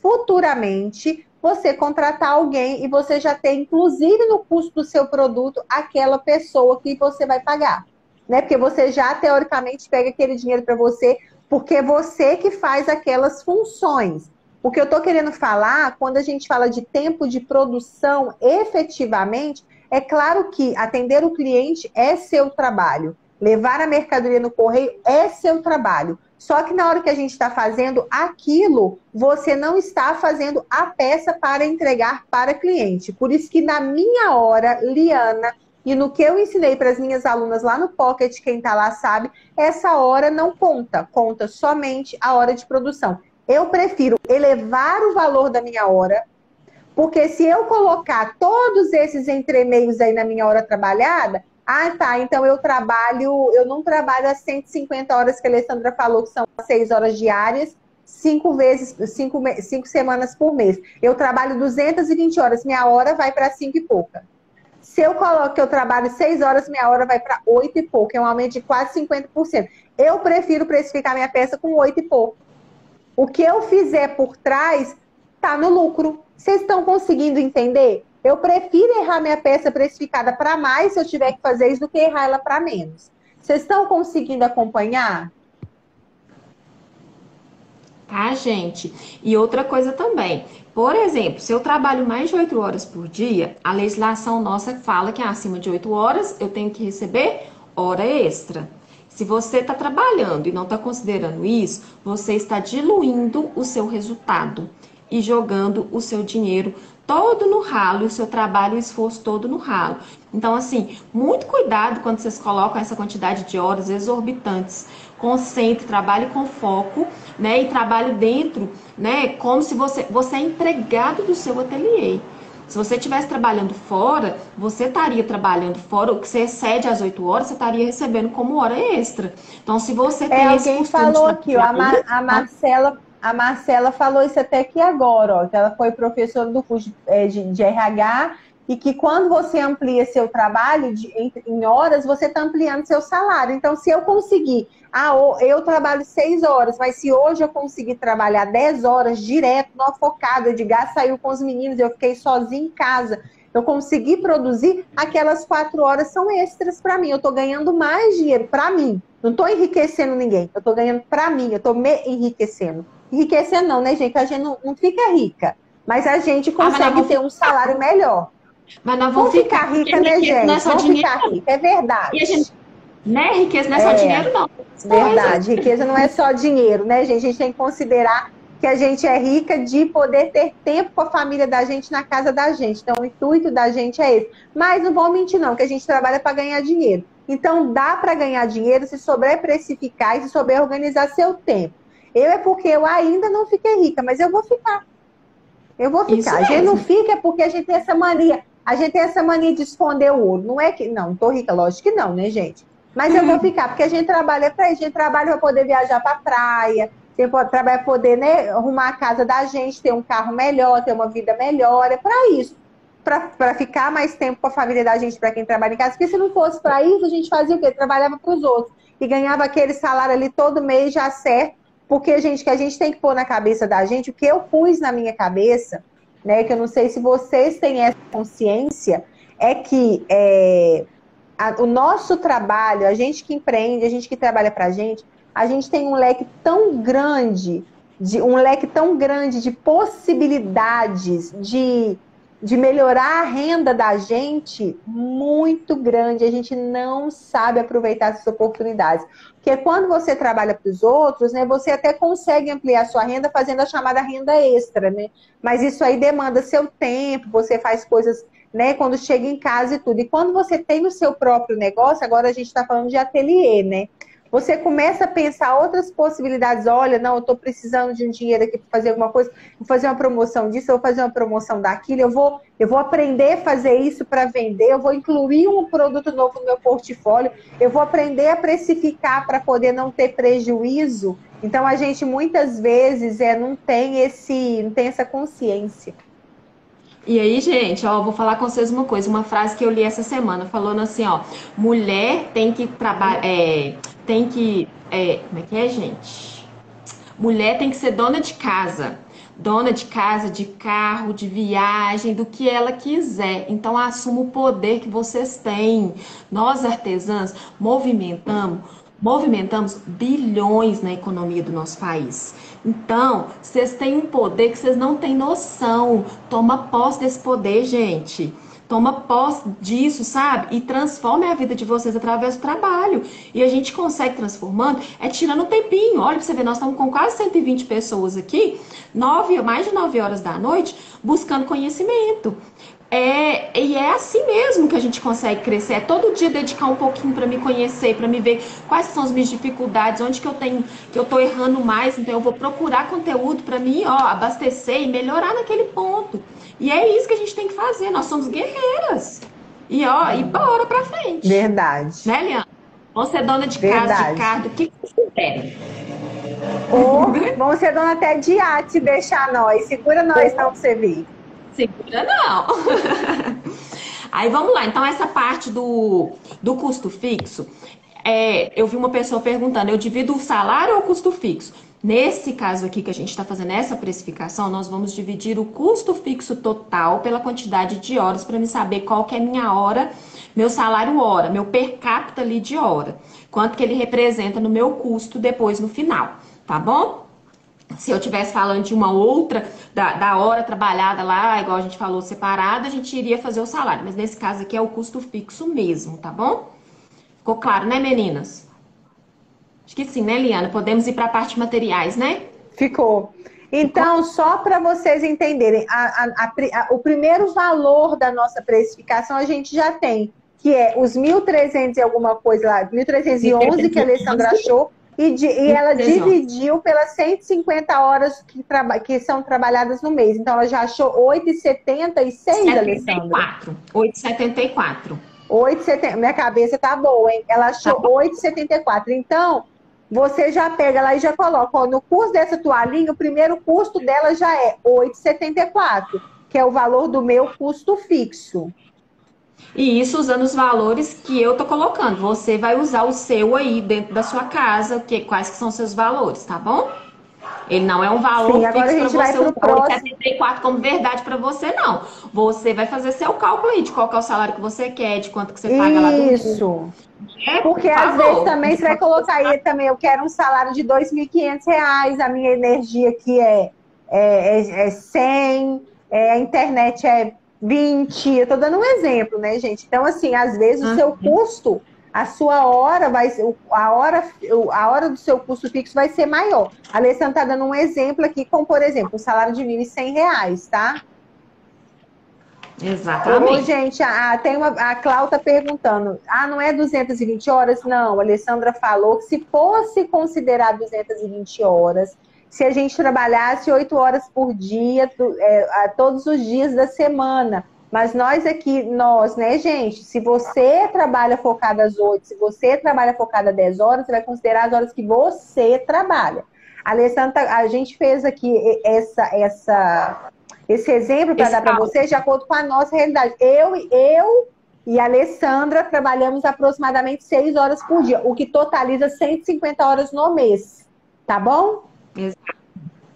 futuramente você contratar alguém e você já tem, inclusive no custo do seu produto, aquela pessoa que você vai pagar. Né? Porque você já, teoricamente, pega aquele dinheiro para você, porque é você que faz aquelas funções. O que eu estou querendo falar, quando a gente fala de tempo de produção, efetivamente, é claro que atender o cliente é seu trabalho. Levar a mercadoria no correio é seu trabalho. Só que na hora que a gente está fazendo aquilo, você não está fazendo a peça para entregar para cliente. Por isso que na minha hora, Liana, e no que eu ensinei para as minhas alunas lá no Pocket, quem está lá sabe, essa hora não conta. Conta somente a hora de produção. Eu prefiro elevar o valor da minha hora, porque se eu colocar todos esses entremeios aí na minha hora trabalhada, então eu não trabalho as 150 horas que a Alessandra falou, que são 6 horas diárias, 5 semanas por mês. Eu trabalho 220 horas, minha hora vai para 5 e pouca. Se eu coloco que eu trabalho 6 horas, minha hora vai para 8 e pouco, é um aumento de quase 50%. Eu prefiro precificar minha peça com 8 e pouco. O que eu fizer por trás está no lucro. Vocês estão conseguindo entender? Eu prefiro errar minha peça precificada para mais se eu tiver que fazer isso do que errar ela para menos. Vocês estão conseguindo acompanhar? Tá, gente? E outra coisa também. Por exemplo, se eu trabalho mais de 8 horas por dia, a legislação nossa fala que acima de 8 horas eu tenho que receber hora extra. Se você está trabalhando e não está considerando isso, você está diluindo o seu resultado e jogando o seu dinheiro todo no ralo, e o seu trabalho e o esforço todo no ralo. Então, assim, muito cuidado quando vocês colocam essa quantidade de horas exorbitantes. Concentre, trabalhe com foco, né? E trabalhe dentro, né? Como se você é empregado do seu ateliê. Se você estivesse trabalhando fora, você estaria trabalhando fora, o que você excede às 8 horas, você estaria recebendo como hora extra. Então, se você tem esse Alguém costume de falou aqui, ó, trabalhar isso, a Marcela falou isso até aqui agora, ó, que ela foi professora do curso de RH e que quando você amplia seu trabalho em horas, você está ampliando seu salário. Então, se eu conseguir, eu trabalho 6 horas, mas se hoje eu conseguir trabalhar 10 horas direto, não focada, de gás saiu com os meninos, eu fiquei sozinha em casa, eu consegui produzir, aquelas 4 horas são extras para mim. Eu estou ganhando mais dinheiro para mim. Não estou enriquecendo ninguém. Eu estou ganhando para mim. Eu estou me enriquecendo. Enriquecendo não, né, gente? A gente não fica rica. Mas a gente consegue ter um salário melhor. mas nós Vamos vamos ficar rica, né, gente? Não é só Vamos dinheiro, ficar rica. É verdade. e a gente, né, riqueza não é só dinheiro, não. Verdade. Riqueza não é só dinheiro, né, gente? A gente tem que considerar que a gente é rica de poder ter tempo com a família da gente na casa da gente. Então, o intuito da gente é esse. Mas não vou mentir, não, que a gente trabalha para ganhar dinheiro. Então, dá para ganhar dinheiro se souber precificar e se souber organizar seu tempo. Porque eu ainda não fiquei rica, mas eu vou ficar. Eu vou ficar. A gente não fica porque a gente tem essa mania. A gente tem essa mania de esconder o ouro. Não é que. Não tô rica, lógico que não, né, gente? Mas eu vou ficar, porque a gente trabalha para isso. A gente trabalha para poder viajar para a praia, trabalha para poder, né, arrumar a casa da gente, ter um carro melhor, ter uma vida melhor. É para isso. Para ficar mais tempo com a família da gente, para quem trabalha em casa. Porque se não fosse para isso, a gente fazia o quê? Trabalhava para os outros. E ganhava aquele salário ali todo mês já certo. Porque, gente, que a gente tem que pôr na cabeça da gente, o que eu pus na minha cabeça, né, que eu não sei se vocês têm essa consciência, é que o nosso trabalho, a gente que empreende, a gente que trabalha pra gente, a gente tem um leque tão grande, de possibilidades de melhorar a renda da gente, muito grande. A gente não sabe aproveitar essas oportunidades. Porque quando você trabalha para os outros, né, você até consegue ampliar sua renda fazendo a chamada renda extra, né? Mas isso aí demanda seu tempo, você faz coisas, né, quando chega em casa e tudo. E quando você tem o seu próprio negócio, agora a gente está falando de ateliê, né? Você começa a pensar outras possibilidades. Olha, não, eu estou precisando de um dinheiro aqui para fazer alguma coisa, vou fazer uma promoção disso, eu vou fazer uma promoção daquilo, eu vou aprender a fazer isso para vender, eu vou incluir um produto novo no meu portfólio, eu vou aprender a precificar para poder não ter prejuízo. Então, a gente muitas vezes não tem essa consciência. E aí, gente, ó, vou falar com vocês uma coisa, uma frase que eu li essa semana, falando assim, ó, mulher tem que trabalhar, como é que é, gente? Mulher tem que ser dona de casa, de carro, de viagem, do que ela quiser. Então, assuma o poder que vocês têm. Nós, artesãs, movimentamos bilhões na economia do nosso país. Então, vocês têm um poder que vocês não têm noção. Toma posse desse poder, gente. Toma posse disso, sabe? E transforme a vida de vocês através do trabalho. E a gente consegue transformando, tirando um tempinho. Olha pra você ver, nós estamos com quase 120 pessoas aqui, mais de 9 horas da noite, buscando conhecimento. E é assim mesmo que a gente consegue crescer. É todo dia dedicar um pouquinho para me conhecer, para me ver quais são as minhas dificuldades, onde que eu tô errando mais. Então eu vou procurar conteúdo para mim, ó, abastecer e melhorar naquele ponto. E é isso que a gente tem que fazer. Nós somos guerreiras. E bora pra frente. Verdade. Né, Liana? Vamos ser dona de casa, de carro, do que vocês quiserem. Ou vamos ser dona até de iate, deixar nós. Segura nós não pra você vir. Segura não. Aí vamos lá. Então, essa parte do custo fixo, eu vi uma pessoa perguntando, eu divido o salário ou o custo fixo? Nesse caso aqui que a gente está fazendo essa precificação, nós vamos dividir o custo fixo total pela quantidade de horas para me saber qual que é minha hora, meu salário hora, meu per capita ali de hora. Quanto que ele representa no meu custo depois no final, tá bom? Se eu estivesse falando de uma outra, da hora trabalhada lá, igual a gente falou, separada, a gente iria fazer o salário. Mas nesse caso aqui é o custo fixo mesmo, tá bom? Ficou claro, né, meninas? Acho que sim, né, Liana? Podemos ir para a parte de materiais, né? Ficou. Então, só para vocês entenderem, o primeiro valor da nossa precificação a gente já tem, que é os 1.300 e alguma coisa lá, 1.311 que a Alessandra achou, e ela dividiu pelas 150 horas que são trabalhadas no mês. Então, ela já achou 8,76, Alessandra? 8,74. 8,70. Minha cabeça tá boa, hein? Ela achou 8,74. Então, você já pega lá e já coloca. Ó, no custo dessa toalhinha, o primeiro custo dela já é 8,74, que é o valor do meu custo fixo. E isso usando os valores que eu tô colocando. Você vai usar o seu aí dentro da sua casa, quais que são os seus valores, tá bom? Ele não é um valor Sim, agora fixo a gente para vai você pro usar próximo. 74 como verdade para você, não. Você vai fazer seu cálculo aí de qual que é o salário que você quer, de quanto que você paga lá do Isso. Porque por às vezes favor. também você vai colocar aí também, eu quero um salário de R$ 2.500, a minha energia aqui é 100, a internet é 20, eu tô dando um exemplo, né, gente? Então, assim, às vezes o seu custo, a sua hora vai ser, a hora do seu custo fixo vai ser maior. A Alessandra tá dando um exemplo aqui, como, por exemplo, um salário de R$ 1.100, tá? Exatamente. Ô, gente, a Clau tá perguntando, não é 220 horas? Não, a Alessandra falou que se fosse considerar 220 horas, se a gente trabalhasse 8 horas por dia, todos os dias da semana. Mas nós aqui, né, gente, se você trabalha focada às 8, se você trabalha focada 10 horas, você vai considerar as horas que você trabalha. A Alessandra, a gente fez aqui esse exemplo para dar para vocês de acordo com a nossa realidade. Eu e a Alessandra trabalhamos aproximadamente 6 horas por dia, o que totaliza 150 horas no mês. Tá bom?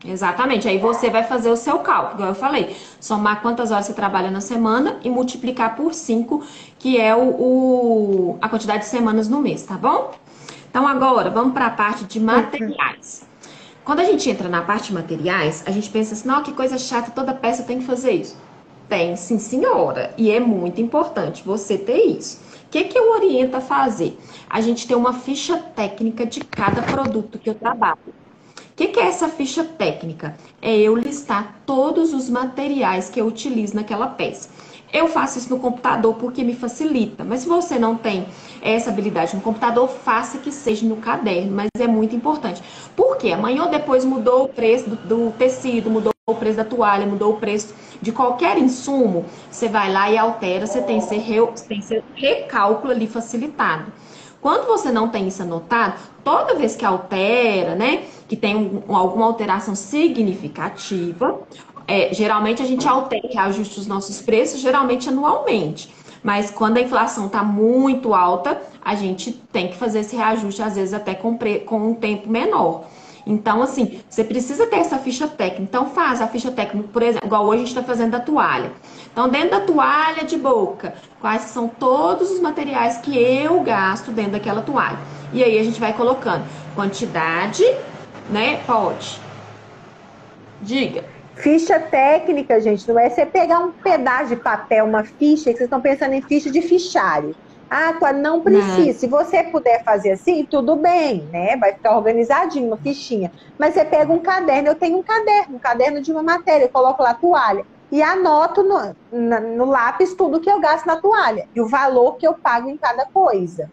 Exatamente. Aí você vai fazer o seu cálculo, igual eu falei. Somar quantas horas você trabalha na semana e multiplicar por 5, que é a quantidade de semanas no mês, tá bom? Então agora, vamos para a parte de materiais. Quando a gente entra na parte de materiais, a gente pensa assim, não, que coisa chata, toda peça tem que fazer isso. Tem, sim, senhora. E é muito importante você ter isso. O que eu oriento a fazer? A gente tem uma ficha técnica de cada produto que eu trabalho. O que é essa ficha técnica? É eu listar todos os materiais que eu utilizo naquela peça. Eu faço isso no computador porque me facilita, mas se você não tem essa habilidade no computador, faça que seja no caderno, mas é muito importante. Porque amanhã ou depois mudou o preço do tecido, mudou o preço da toalha, mudou o preço de qualquer insumo, você vai lá e altera, você tem seu recálculo ali facilitado. Quando você não tem isso anotado, toda vez que altera, né, que tem alguma alteração significativa, geralmente a gente altera e reajusta os nossos preços, geralmente anualmente. Mas quando a inflação está muito alta, a gente tem que fazer esse reajuste, às vezes até com um tempo menor. Então, assim, você precisa ter essa ficha técnica. Então, faz a ficha técnica, por exemplo, igual hoje a gente está fazendo da toalha. Então, dentro da toalha de boca, quais são todos os materiais que eu gasto dentro daquela toalha. E aí a gente vai colocando quantidade, né? Pode. Diga. Ficha técnica, gente, não é você pegar um pedaço de papel, uma ficha, que vocês estão pensando em ficha de fichário. Não precisa. Não. Se você puder fazer assim, tudo bem, né? Vai ficar organizadinho, uma fichinha. Mas você pega um caderno, eu tenho um caderno de uma matéria, eu coloco lá a toalha e anoto no lápis tudo que eu gasto na toalha e o valor que eu pago em cada coisa,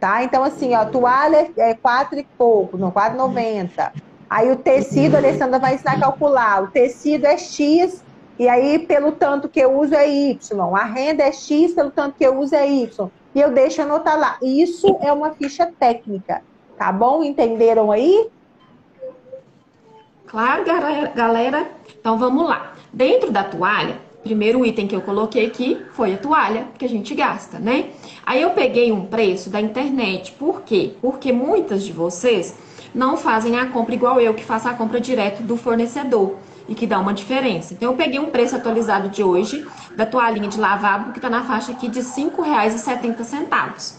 tá? Então, assim, ó, toalha é 4 e pouco, não, 4,90. Aí o tecido, a Alessandra vai ensinar a calcular. O tecido é X, e aí pelo tanto que eu uso é Y. A renda é X, pelo tanto que eu uso é Y. E eu deixo anotar lá. Isso é uma ficha técnica, tá bom? Entenderam aí? Claro, galera. Então vamos lá. Dentro da toalha, primeiro item que eu coloquei aqui foi a toalha que a gente gasta, né? Aí eu peguei um preço da internet. Por quê? Porque muitas de vocês não fazem a compra igual eu, que faço a compra direto do fornecedor e que dá uma diferença. Então eu peguei um preço atualizado de hoje da toalhinha de lavabo que está na faixa aqui de R$ 5,70.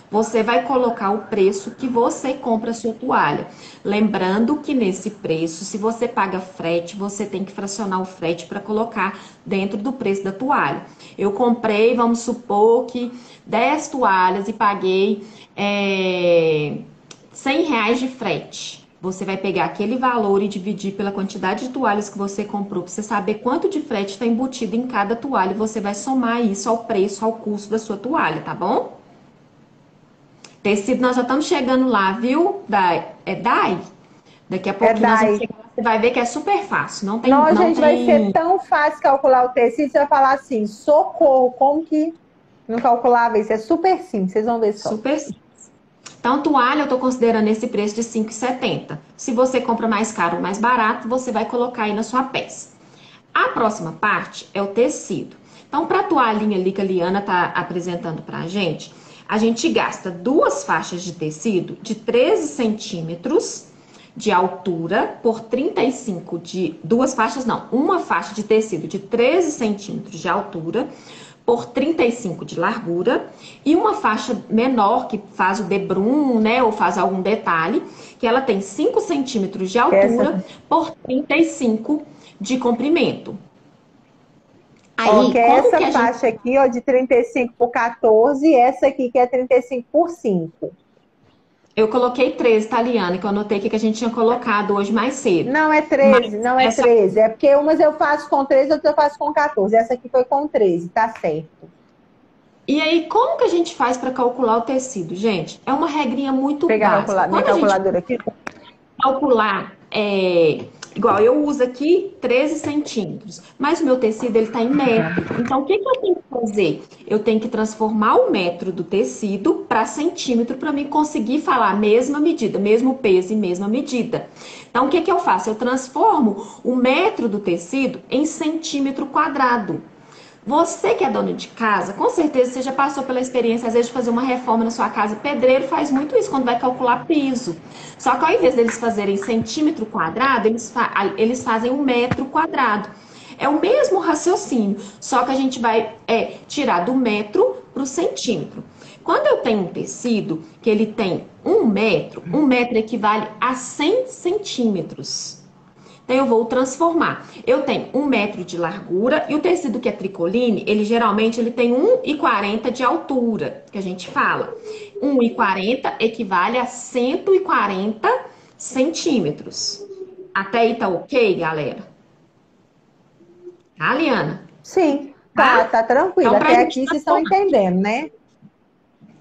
Você vai colocar o preço que você compra a sua toalha. Lembrando que nesse preço, se você paga frete, você tem que fracionar o frete para colocar dentro do preço da toalha. Eu comprei, vamos supor que 10 toalhas e paguei R$ 100 de frete. Você vai pegar aquele valor e dividir pela quantidade de toalhas que você comprou, para você saber quanto de frete está embutido em cada toalha. E você vai somar isso ao preço, ao custo da sua toalha, tá bom? Tecido, nós já estamos chegando lá, viu, Dai? É Dai? Daqui a É pouquinho nós vamos Dai. chegar lá, você vai ver que é super fácil. Nossa, Não gente, vai ser tem tão fácil calcular o tecido, você vai falar assim, socorro, como que não calculava isso? É super simples, vocês vão ver só. super. Então, toalha, eu estou considerando esse preço de R$ 5,70. Se você compra mais caro ou mais barato, você vai colocar aí na sua peça. A próxima parte é o tecido. Então, para a toalhinha ali que a Liana está apresentando para a gente gasta duas faixas de tecido de 13 centímetros de altura por 35 de... Duas faixas não, uma faixa de tecido de 13 centímetros de altura por 35 de largura e uma faixa menor que faz o debrum, né, ou faz algum detalhe, que ela tem 5 centímetros de altura por 35 de comprimento. Ó, Aí, que é como essa que a gente... faixa aqui, ó, de 35 por 14, e essa aqui que é 35 por 5. Eu coloquei 13, tá, Liana? Que eu anotei que a gente tinha colocado hoje mais cedo. Não é Mas 13, não é essa... 13. É porque umas eu faço com 13, outras eu faço com 14. Essa aqui foi com 13, tá certo. E aí, como que a gente faz para calcular o tecido, gente? É uma regrinha muito Vou pegar básica. minha Quando a gente calculadora aqui. calcular, igual eu uso aqui 13 centímetros, mas o meu tecido ele está em metro. Então, o que que eu tenho que fazer? Eu tenho que transformar o metro do tecido para centímetro para mim conseguir falar a mesma medida, mesmo peso e mesma medida. Então, o que que eu faço? Eu transformo o metro do tecido em centímetro quadrado. Você que é dona de casa, com certeza você já passou pela experiência, às vezes, de fazer uma reforma na sua casa. Pedreiro faz muito isso quando vai calcular piso. Só que ao invés deles fazerem centímetro quadrado, eles fazem um metro quadrado. É o mesmo raciocínio, só que a gente vai tirar do metro para o centímetro. Quando eu tenho um tecido que ele tem 1 metro equivale a 100 centímetros. Então, eu vou transformar. Eu tenho 1 metro de largura e o tecido que é tricoline, ele geralmente tem 1,40 de altura, que a gente fala. 1,40 equivale a 140 centímetros. Até aí tá ok, galera? Tá, Liana? Sim, Tá? tá tranquilo. Então, pra Até gente aqui vocês estão transformar. entendendo, né?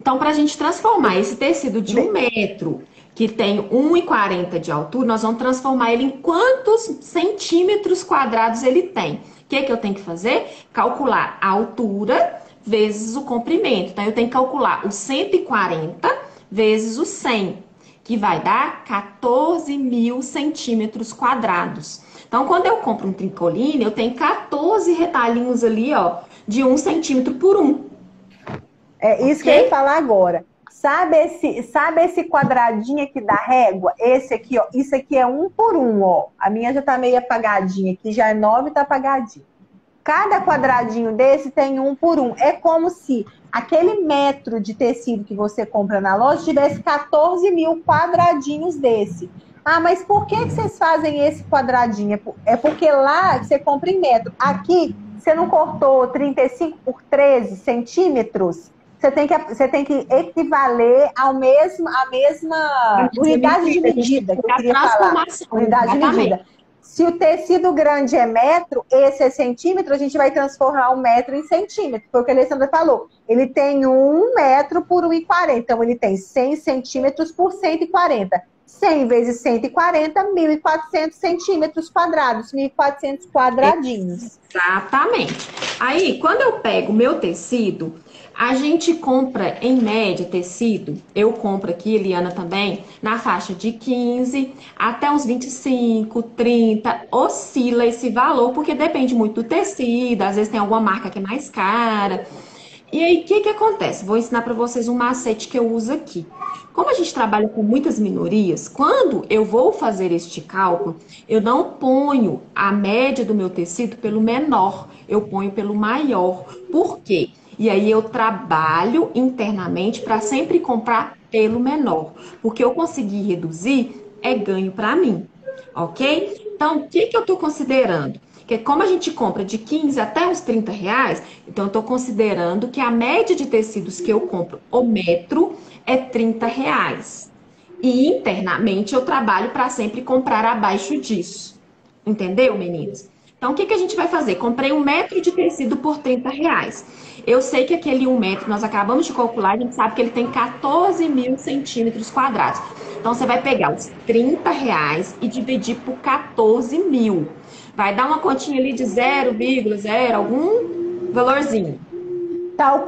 Então, para a gente transformar esse tecido de 1 metro, que tem 1,40 de altura, nós vamos transformar ele em quantos centímetros quadrados ele tem. O que que eu tenho que fazer? Calcular a altura vezes o comprimento. Então, eu tenho que calcular o 140 vezes o 100, que vai dar 14 mil centímetros quadrados. Então, quando eu compro um tricoline, eu tenho 14 retalhinhos ali, ó, de 1 centímetro por 1. É isso que eu ia Ok? falar agora. Sabe esse quadradinho aqui da régua? Esse aqui, ó. Isso aqui é 1 por 1, ó. A minha já tá meio apagadinha aqui, já é 9 e tá apagadinho. Cada quadradinho desse tem 1 por 1. É como se aquele metro de tecido que você compra na loja tivesse 14 mil quadradinhos desse. Ah, mas por que vocês fazem esse quadradinho? É porque lá você compra em metro. Aqui, você não cortou 35 por 13 centímetros? Você tem que equivaler à mesma unidade de medida que eu A queria falar. transformação, Unidade de exatamente. medida. Se o tecido grande é metro, esse é centímetro, a gente vai transformar o metro em centímetro. Foi o que a Alessandra falou. Ele tem 1 metro por 1,40. Então, ele tem 100 centímetros por 140. 100 vezes 140, 1.400 centímetros quadrados. 1.400 quadradinhos. Exatamente. Aí, quando eu pego o meu tecido, a gente compra, em média, tecido, eu compro aqui, Eliana também, na faixa de 15 até uns 25, 30, oscila esse valor, porque depende muito do tecido, às vezes tem alguma marca que é mais cara. E aí, o que que acontece? Vou ensinar para vocês um macete que eu uso aqui. Como a gente trabalha com muitas minorias, quando eu vou fazer este cálculo, eu não ponho a média do meu tecido pelo menor, eu ponho pelo maior. Por quê? E aí eu trabalho internamente para sempre comprar pelo menor, porque eu conseguir reduzir é ganho para mim, ok? Então, o que que eu estou considerando? Que como a gente compra de 15 até uns 30 reais, então eu estou considerando que a média de tecidos que eu compro o metro é 30 reais. E internamente eu trabalho para sempre comprar abaixo disso. Entendeu, meninas? Então, o que a gente vai fazer? Comprei 1 metro de tecido por R$ 30. Eu sei que aquele 1 metro, nós acabamos de calcular, a gente sabe que ele tem 14 mil centímetros quadrados. Então, você vai pegar os R$ 30 e dividir por 14 mil. Vai dar uma continha ali de 0,0, algum valorzinho. Tá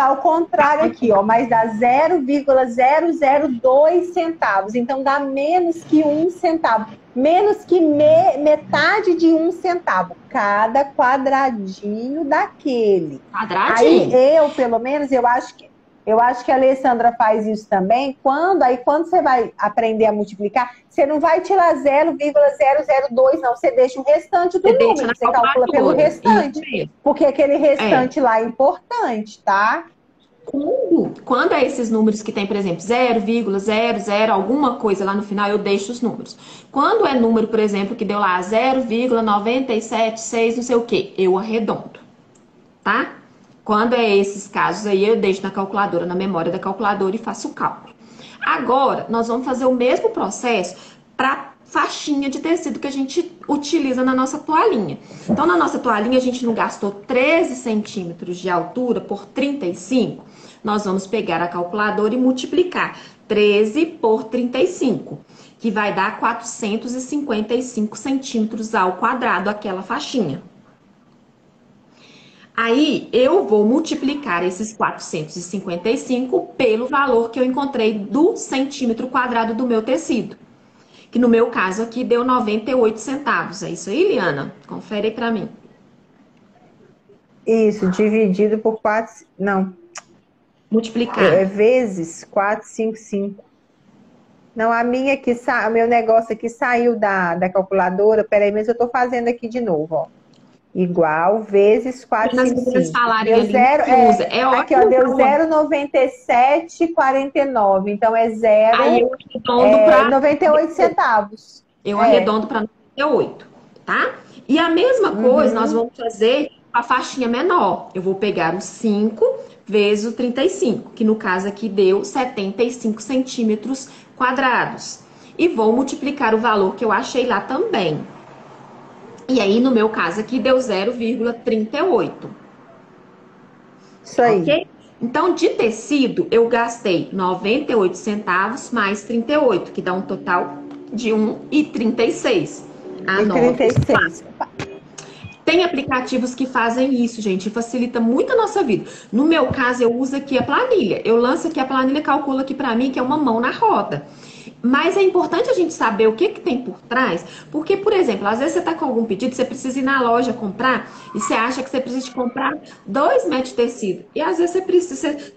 ao contrário aqui, ó, mas dá 0,002 centavos. Então dá menos que 1 centavo. Menos que metade de 1 centavo. Cada quadradinho daquele. Quadradinho. Aí pelo menos, eu acho que a Alessandra faz isso também. Quando você vai aprender a multiplicar, você não vai tirar 0,002, não. Você deixa o restante do número. Você calcula pelo restante. Porque aquele restante lá é importante, tá? Quando é esses números que tem, por exemplo, 0,00, alguma coisa lá no final, eu deixo os números. Quando é número, por exemplo, que deu lá 0,976, não sei o que, eu arredondo, tá? Quando é esses casos aí, eu deixo na calculadora, na memória da calculadora e faço o cálculo. Agora, nós vamos fazer o mesmo processo para faixinha de tecido que a gente utiliza na nossa toalhinha. Então, na nossa toalhinha, a gente não gastou 13 centímetros de altura por 35. Nós vamos pegar a calculadora e multiplicar 13 por 35, que vai dar 455 centímetros ao quadrado aquela faixinha. Aí, eu vou multiplicar esses 455 pelo valor que eu encontrei do centímetro quadrado do meu tecido. Que no meu caso aqui deu 98 centavos. É isso aí, Liana? Confere aí pra mim. Isso, dividido por 4... Não. Multiplicar. Vezes 455. Não, a minha aqui, o meu negócio aqui saiu da calculadora. Peraí, mas eu tô fazendo aqui de novo, ó. Igual, vezes 455. Deu zero, aqui, ó, deu 0,9749. Então, é 98 centavos. Eu arredondo para 98, tá? E a mesma coisa nós vamos fazer a faixinha menor. Eu vou pegar o 5 vezes o 35, que no caso aqui deu 75 centímetros quadrados. E vou multiplicar o valor que eu achei lá também. E aí, no meu caso aqui, deu 0,38. Isso aí. Ok? Então, de tecido, eu gastei 98 centavos mais 38, que dá um total de 1,36. Anota. 36. Tem aplicativos que fazem isso, gente, facilita muito a nossa vida. No meu caso, eu uso aqui a planilha. Eu lanço aqui a planilha, calcula aqui pra mim, que é uma mão na roda. Mas é importante a gente saber o que tem por trás, porque, por exemplo, às vezes você está com algum pedido, você precisa ir na loja comprar e você acha que você precisa de comprar 2 metros de tecido. E às vezes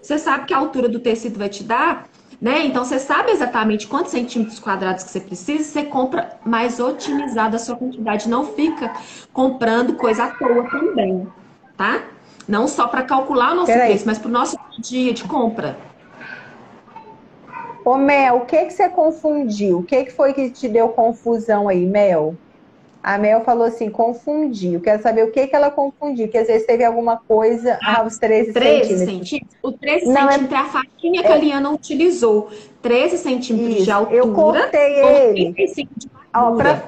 você sabe que a altura do tecido vai te dar, né? Então você sabe exatamente quantos centímetros quadrados que você precisa, você compra mais otimizada a sua quantidade, não fica comprando coisa à toa também, tá? Não só para calcular o nosso preço, mas para o nosso dia de compra. Ô, Mel, o que você confundiu? O que foi que te deu confusão aí, Mel? A Mel falou assim, confundiu. Quero saber o que ela confundiu, que às vezes teve alguma coisa aos 13 centímetros. O 13 centímetros é a faixinha que a Liana utilizou. 13 centímetros de altura. Eu cortei ele. 35 de altura.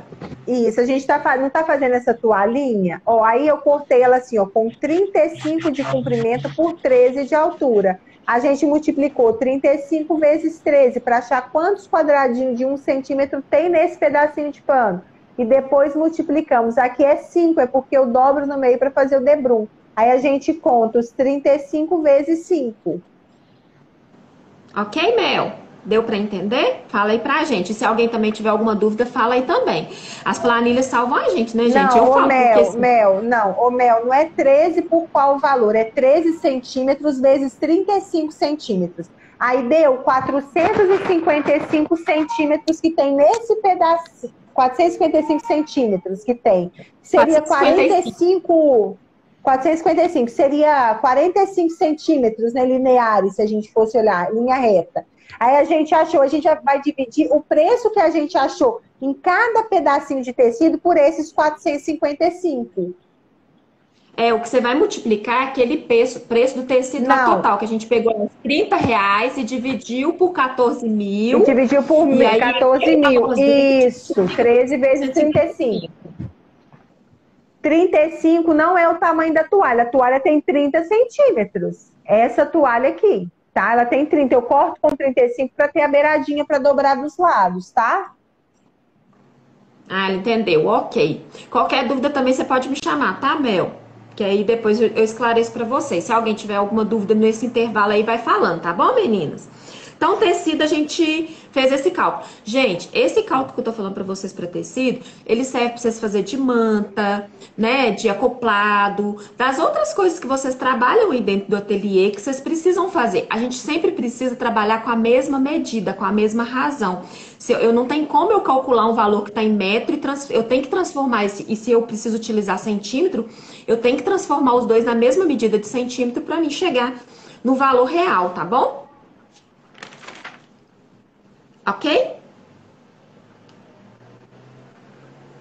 Isso, a gente não tá fazendo essa toalhinha. Ó, aí eu cortei ela assim, ó, com 35 de comprimento por 13 de altura. A gente multiplicou 35 vezes 13 para achar quantos quadradinhos de 1 centímetro tem nesse pedacinho de pano. E depois multiplicamos. Aqui é 5, é porque eu dobro no meio para fazer o debrum. Aí a gente conta os 35 vezes 5. Ok, Mel? Deu para entender? Fala aí pra gente. Se alguém também tiver alguma dúvida, fala aí também. As planilhas salvam a gente, né, gente? Não, Mel, não é 13 por qual valor? É 13 centímetros vezes 35 centímetros. Aí deu 455 centímetros que tem nesse pedaço. 455 centímetros que tem. Seria 455, seria 45 centímetros, né, lineares, se a gente fosse olhar, linha reta. Aí a gente vai dividir o preço que a gente achou em cada pedacinho de tecido por esses 455. É, o que você vai multiplicar é aquele preço do tecido lá Não, total, que a gente pegou uns R$ 30 e dividiu por 14 e mil, dividiu por e aí 14 esse mil. valorzinho Isso, 13 vezes 35. 125. 35 não é o tamanho da toalha. A toalha tem 30 centímetros. Essa toalha aqui, tá? Ela tem 30. Eu corto com 35 para ter a beiradinha para dobrar dos lados, tá? Ah, entendeu, ok. Qualquer dúvida também você pode me chamar, tá, Mel? Que aí depois eu esclareço pra vocês. Se alguém tiver alguma dúvida nesse intervalo aí, vai falando, tá bom, meninas? Então, tecido, a gente fez esse cálculo. Gente, esse cálculo que eu tô falando pra vocês pra tecido, ele serve pra vocês fazer de manta, né, de acoplado, das outras coisas que vocês trabalham aí dentro do ateliê que vocês precisam fazer. A gente sempre precisa trabalhar com a mesma medida, com a mesma razão. Se eu não tenho como eu calcular um valor que está em metro eu tenho que transformar esse, e se eu preciso utilizar centímetro, eu tenho que transformar os dois na mesma medida de centímetro para mim chegar no valor real, tá bom? Ok?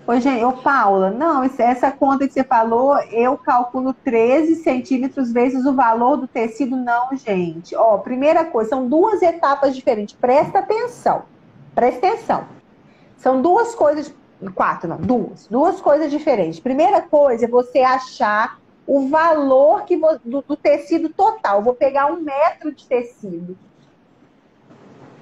Ô, gente, ô Paula, não, essa conta que você falou, eu calculo 13 centímetros vezes o valor do tecido, não, gente. Ó, primeira coisa, são duas etapas diferentes. Presta atenção. Presta atenção. São duas coisas, quatro, não, duas coisas diferentes. Primeira coisa é você achar o valor do tecido total. Vou pegar 1 metro de tecido.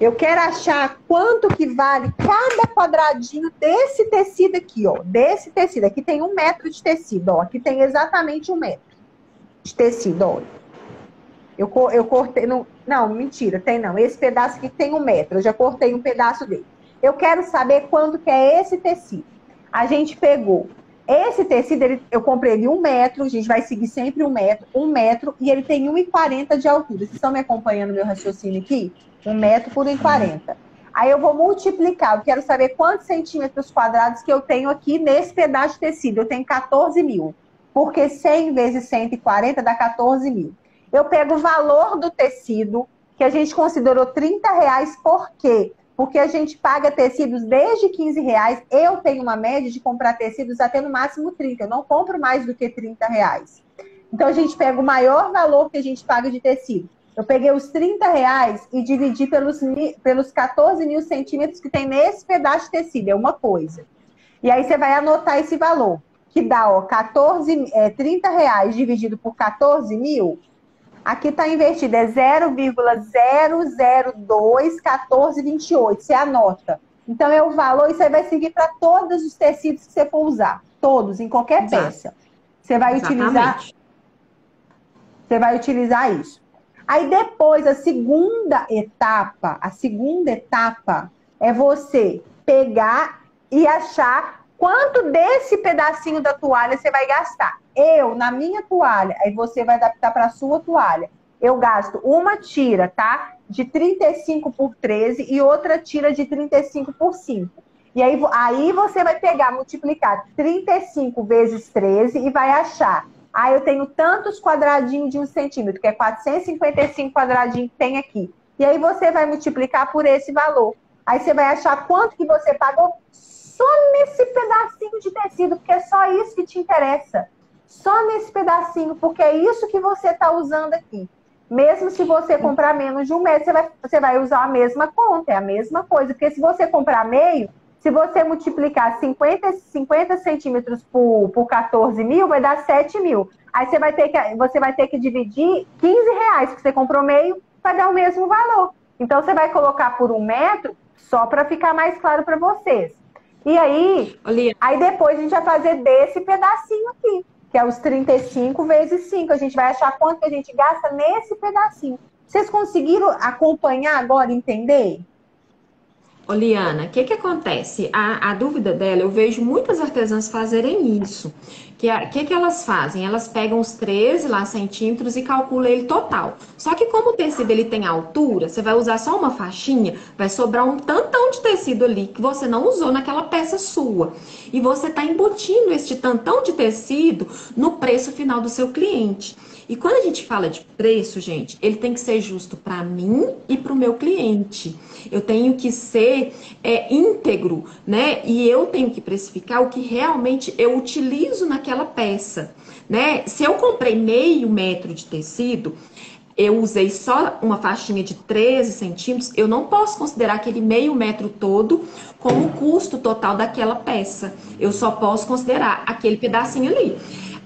Eu quero achar quanto que vale cada quadradinho desse tecido aqui, ó. Desse tecido. Aqui tem 1 metro de tecido, ó. Aqui tem exatamente 1 metro de tecido, ó. Eu cortei. Não, mentira, tem não. Esse pedaço aqui tem 1 metro. Eu já cortei um pedaço dele. Eu quero saber quanto que é esse tecido. A gente pegou esse tecido, eu comprei ele 1 metro, a gente vai seguir sempre 1 metro, e ele tem 1,40 de altura. Vocês estão me acompanhando no meu raciocínio aqui? 1 metro por 1,40. Aí eu vou multiplicar, eu quero saber quantos centímetros quadrados que eu tenho aqui nesse pedaço de tecido. Eu tenho 14 mil, porque 100 vezes 140 dá 14 mil. Eu pego o valor do tecido, que a gente considerou R$ 30, por quê? Porque a gente paga tecidos desde R$ 15. Eu tenho uma média de comprar tecidos até no máximo 30. Eu não compro mais do que R$ 30. Então a gente pega o maior valor que a gente paga de tecido. Eu peguei os R$ 30 e dividi pelos 14 mil centímetros que tem nesse pedaço de tecido. É uma coisa. E aí você vai anotar esse valor, que dá, ó, R$ 30 dividido por 14 mil. Aqui está invertido, é 0,0021428. Você anota. Então, é o valor, isso aí vai seguir para todos os tecidos que você for usar. Todos, em qualquer peça. Você vai utilizar isso. Aí depois, a segunda etapa é você pegar e achar quanto desse pedacinho da toalha você vai gastar. Eu, na minha toalha, aí você vai adaptar para a sua toalha. Eu gasto uma tira, tá? De 35 por 13 e outra tira de 35 por 5. E aí você vai pegar, multiplicar 35 vezes 13 e vai achar. Aí eu tenho tantos quadradinhos de 1 centímetro, que é 455 quadradinhos que tem aqui. E aí você vai multiplicar por esse valor. Aí você vai achar quanto que você pagou só nesse pedacinho de tecido, porque é só isso que te interessa. Só nesse pedacinho, porque é isso que você está usando aqui. Mesmo se você comprar menos de 1 metro, você vai usar a mesma conta, é a mesma coisa. Porque se você comprar meio, se você multiplicar 50 centímetros por 14 mil, vai dar 7 mil. Aí você vai ter que dividir R$ 15, que você comprou meio, vai dar o mesmo valor. Então, você vai colocar por 1 metro, só para ficar mais claro para vocês. E aí depois a gente vai fazer desse pedacinho aqui, que é os 35 vezes 5. A gente vai achar quanto que a gente gasta nesse pedacinho. Vocês conseguiram acompanhar agora, entender? Liana, o que acontece? A dúvida dela, eu vejo muitas artesãs fazerem isso. Que elas fazem? Elas pegam os 13 lá centímetros e calculam ele total. Só que como o tecido ele tem altura, você vai usar só uma faixinha, vai sobrar um tantão de tecido ali que você não usou naquela peça sua. E você está embutindo este tantão de tecido no preço final do seu cliente. E quando a gente fala de preço, gente, ele tem que ser justo para mim e para o meu cliente. Eu tenho que ser ateliê é íntegro, né? E eu tenho que precificar o que realmente eu utilizo naquela peça, né? Se eu comprei meio metro de tecido, eu usei só uma faixinha de 13 centímetros, eu não posso considerar aquele meio metro todo como o custo total daquela peça. Eu só posso considerar aquele pedacinho ali.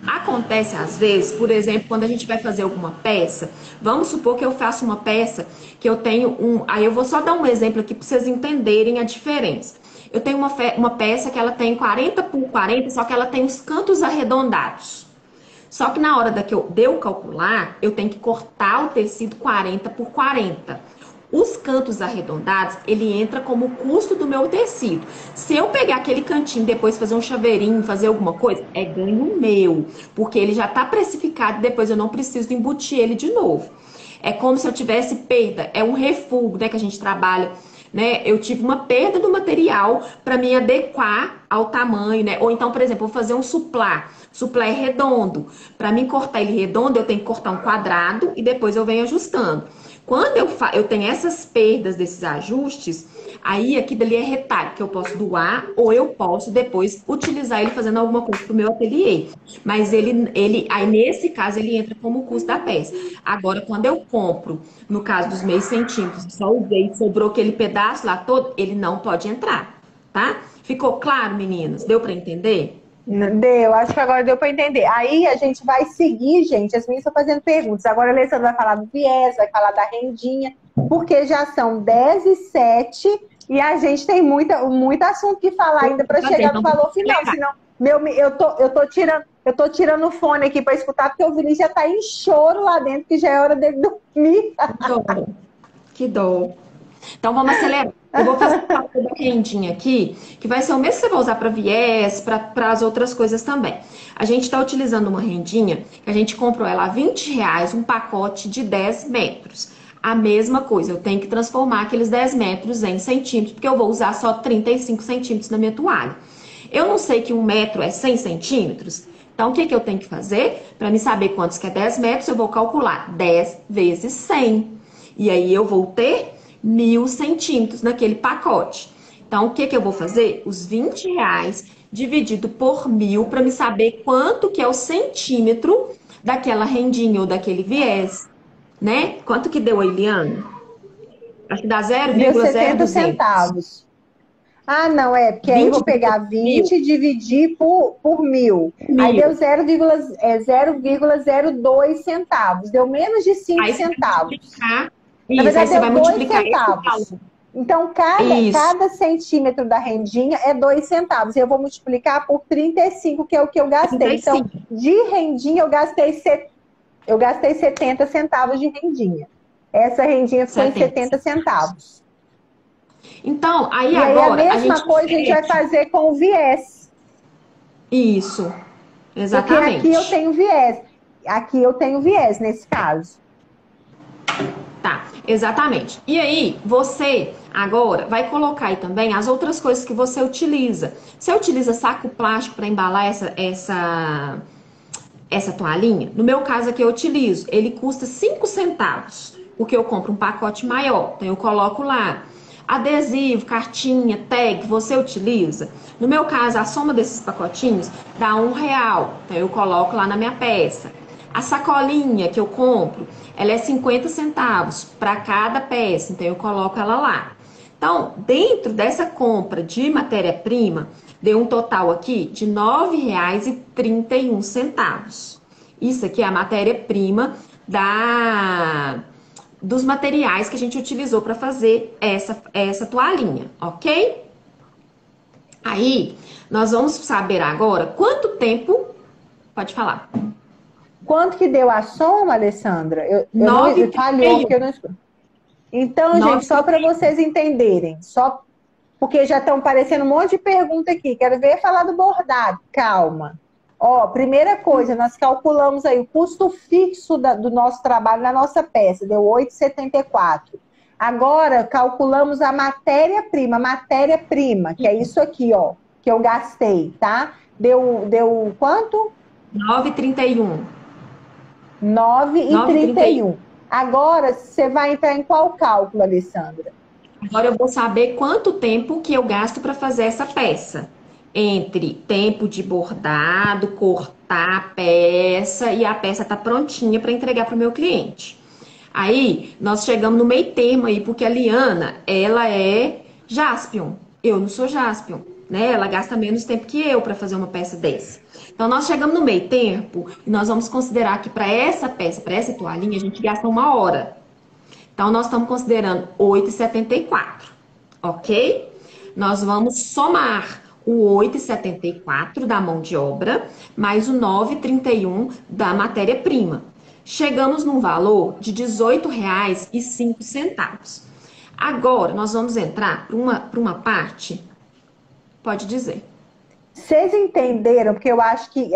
Acontece às vezes, por exemplo, quando a gente vai fazer alguma peça, vamos supor que eu faço uma peça que eu tenho aí eu vou só dar um exemplo aqui para vocês entenderem a diferença. Eu tenho uma peça que ela tem 40 por 40, só que ela tem os cantos arredondados. Só que na hora de eu calcular, eu tenho que cortar o tecido 40 por 40. Os cantos arredondados, ele entra como custo do meu tecido. Se eu pegar aquele cantinho, depois fazer um chaveirinho, fazer alguma coisa, é ganho meu. Porque ele já está precificado, depois eu não preciso embutir ele de novo. É como se eu tivesse perda, é um refúgio, né, que a gente trabalha, né? Eu tive uma perda do material para me adequar ao tamanho, né? Ou então, por exemplo, eu vou fazer um suplá. Suplá é redondo. Para mim cortar ele redondo, eu tenho que cortar um quadrado e depois eu venho ajustando. Quando eu tenho essas perdas desses ajustes, aí aqui dali é retalho, que eu posso doar ou eu posso depois utilizar ele fazendo alguma coisa pro meu ateliê. Mas aí nesse caso, ele entra como custo da peça. Agora, quando eu compro, no caso dos meios centímetros, só usei, sobrou aquele pedaço lá todo, ele não pode entrar, tá? Ficou claro, meninas? Deu para entender? Deu, acho que agora deu para entender. Aí a gente vai seguir, gente. As meninas estão fazendo perguntas. Agora a Alessandra vai falar do viés, vai falar da rendinha, porque já são 10h07 e a gente tem muito assunto que falar ainda para chegar no valor final. Senão, eu tô tirando o fone aqui para escutar, porque o Vinícius já tá em choro lá dentro, que já é hora dele dormir. Que dó. Então vamos acelerar. Eu vou fazer uma rendinha aqui, que vai ser o mesmo que você vai usar para viés, para as outras coisas também. A gente está utilizando uma rendinha, que a gente comprou ela a R$20, um pacote de 10 metros. A mesma coisa, eu tenho que transformar aqueles 10 metros em centímetros, porque eu vou usar só 35 centímetros na minha toalha. Eu não sei que 1 metro é 100 centímetros, então o que eu tenho que fazer? Para me saber quantos que é 10 metros, eu vou calcular 10 vezes 100. E aí eu vou ter 1.000 centímetros naquele pacote. Então, o que eu vou fazer? Os R$20 dividido por 1.000 para me saber quanto que é o centímetro daquela rendinha ou daquele viés, né? Quanto que deu, Eliane? Acho que dá 0,02 centavos. Ah, não, porque aí eu vou pegar 20 e dividir por 1.000. Aí deu 0,02 centavos. Deu menos de 5 centavos. Na verdade, você vai multiplicar centavos. Então, cada centímetro da rendinha é 2 centavos. E eu vou multiplicar por 35, que é o que eu gastei. 35. Então, de rendinha, eu gastei 70 centavos de rendinha. Essa rendinha foi 70 centavos. Então, aí e agora... aí a mesma coisa a gente vai fazer com o viés. Isso, exatamente. Porque aqui eu tenho viés. Aqui eu tenho viés, nesse caso. Tá, exatamente. E aí, você agora vai colocar aí também as outras coisas que você utiliza. Você utiliza saco plástico para embalar essa toalhinha? No meu caso aqui eu utilizo. Ele custa 5 centavos, porque eu compro um pacote maior. Então eu coloco lá. Adesivo, cartinha, tag, você utiliza? No meu caso, a soma desses pacotinhos dá R$1. Então eu coloco lá na minha peça. A sacolinha que eu compro, ela é 50 centavos para cada peça, então eu coloco ela lá. Então, dentro dessa compra de matéria-prima, deu um total aqui de R$9,31. Isso aqui é a matéria-prima dos materiais que a gente utilizou para fazer essa toalhinha, ok? Aí, nós vamos saber agora quanto tempo... Pode falar. Quanto que deu a soma, Alessandra? Eu falhou porque eu não escuto. Então, gente, só para vocês entenderem, só porque já estão aparecendo um monte de pergunta aqui. Quero ver falar do bordado. Calma. Ó, primeira coisa, nós calculamos aí o custo fixo do nosso trabalho na nossa peça, deu R$8,74. Agora, calculamos a matéria-prima, que é isso aqui, ó, que eu gastei, tá? Deu quanto? R$9,31. 9,31. Agora, você vai entrar em qual cálculo, Alessandra? Agora eu vou saber quanto tempo que eu gasto para fazer essa peça. Entre tempo de bordado, cortar a peça e a peça tá prontinha para entregar para o meu cliente. Aí nós chegamos no meio termo aí, porque a Liana, ela é Jaspion. Eu não sou Jaspion, né? Ela gasta menos tempo que eu para fazer uma peça dessa. Então nós chegamos no meio tempo e nós vamos considerar que para essa peça, para essa toalhinha, a gente gasta 1 hora. Então, nós estamos considerando 8,74, ok? Nós vamos somar o 8,74 da mão de obra, mais o 9,31 da matéria-prima. Chegamos num valor de R$ 18,05. Agora, nós vamos entrar para uma parte, pode dizer. Vocês entenderam? Porque eu acho que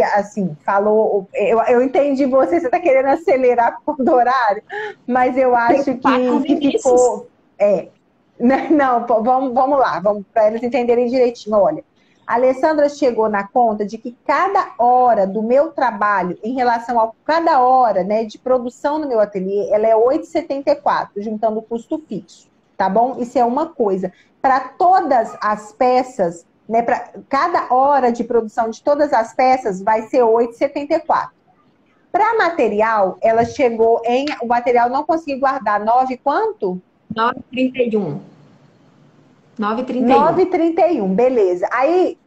assim, falou. Eu entendi você está querendo acelerar por causa do horário, mas eu acho Preocupar com que Vinícius. ficou. Não, pô, vamos lá, vamos para eles entenderem direitinho. Olha, a Alessandra chegou na conta de que cada hora do meu trabalho, em relação a cada hora, né, de produção no meu ateliê, ela é 8,74, juntando o custo fixo, tá bom? Isso é uma coisa. Para todas as peças, né, para cada hora de produção de todas as peças vai ser 8,74. Para material, ela chegou em. O material não consegui guardar 9 quanto? 9,31. 9,31. 9,31, beleza. Aí,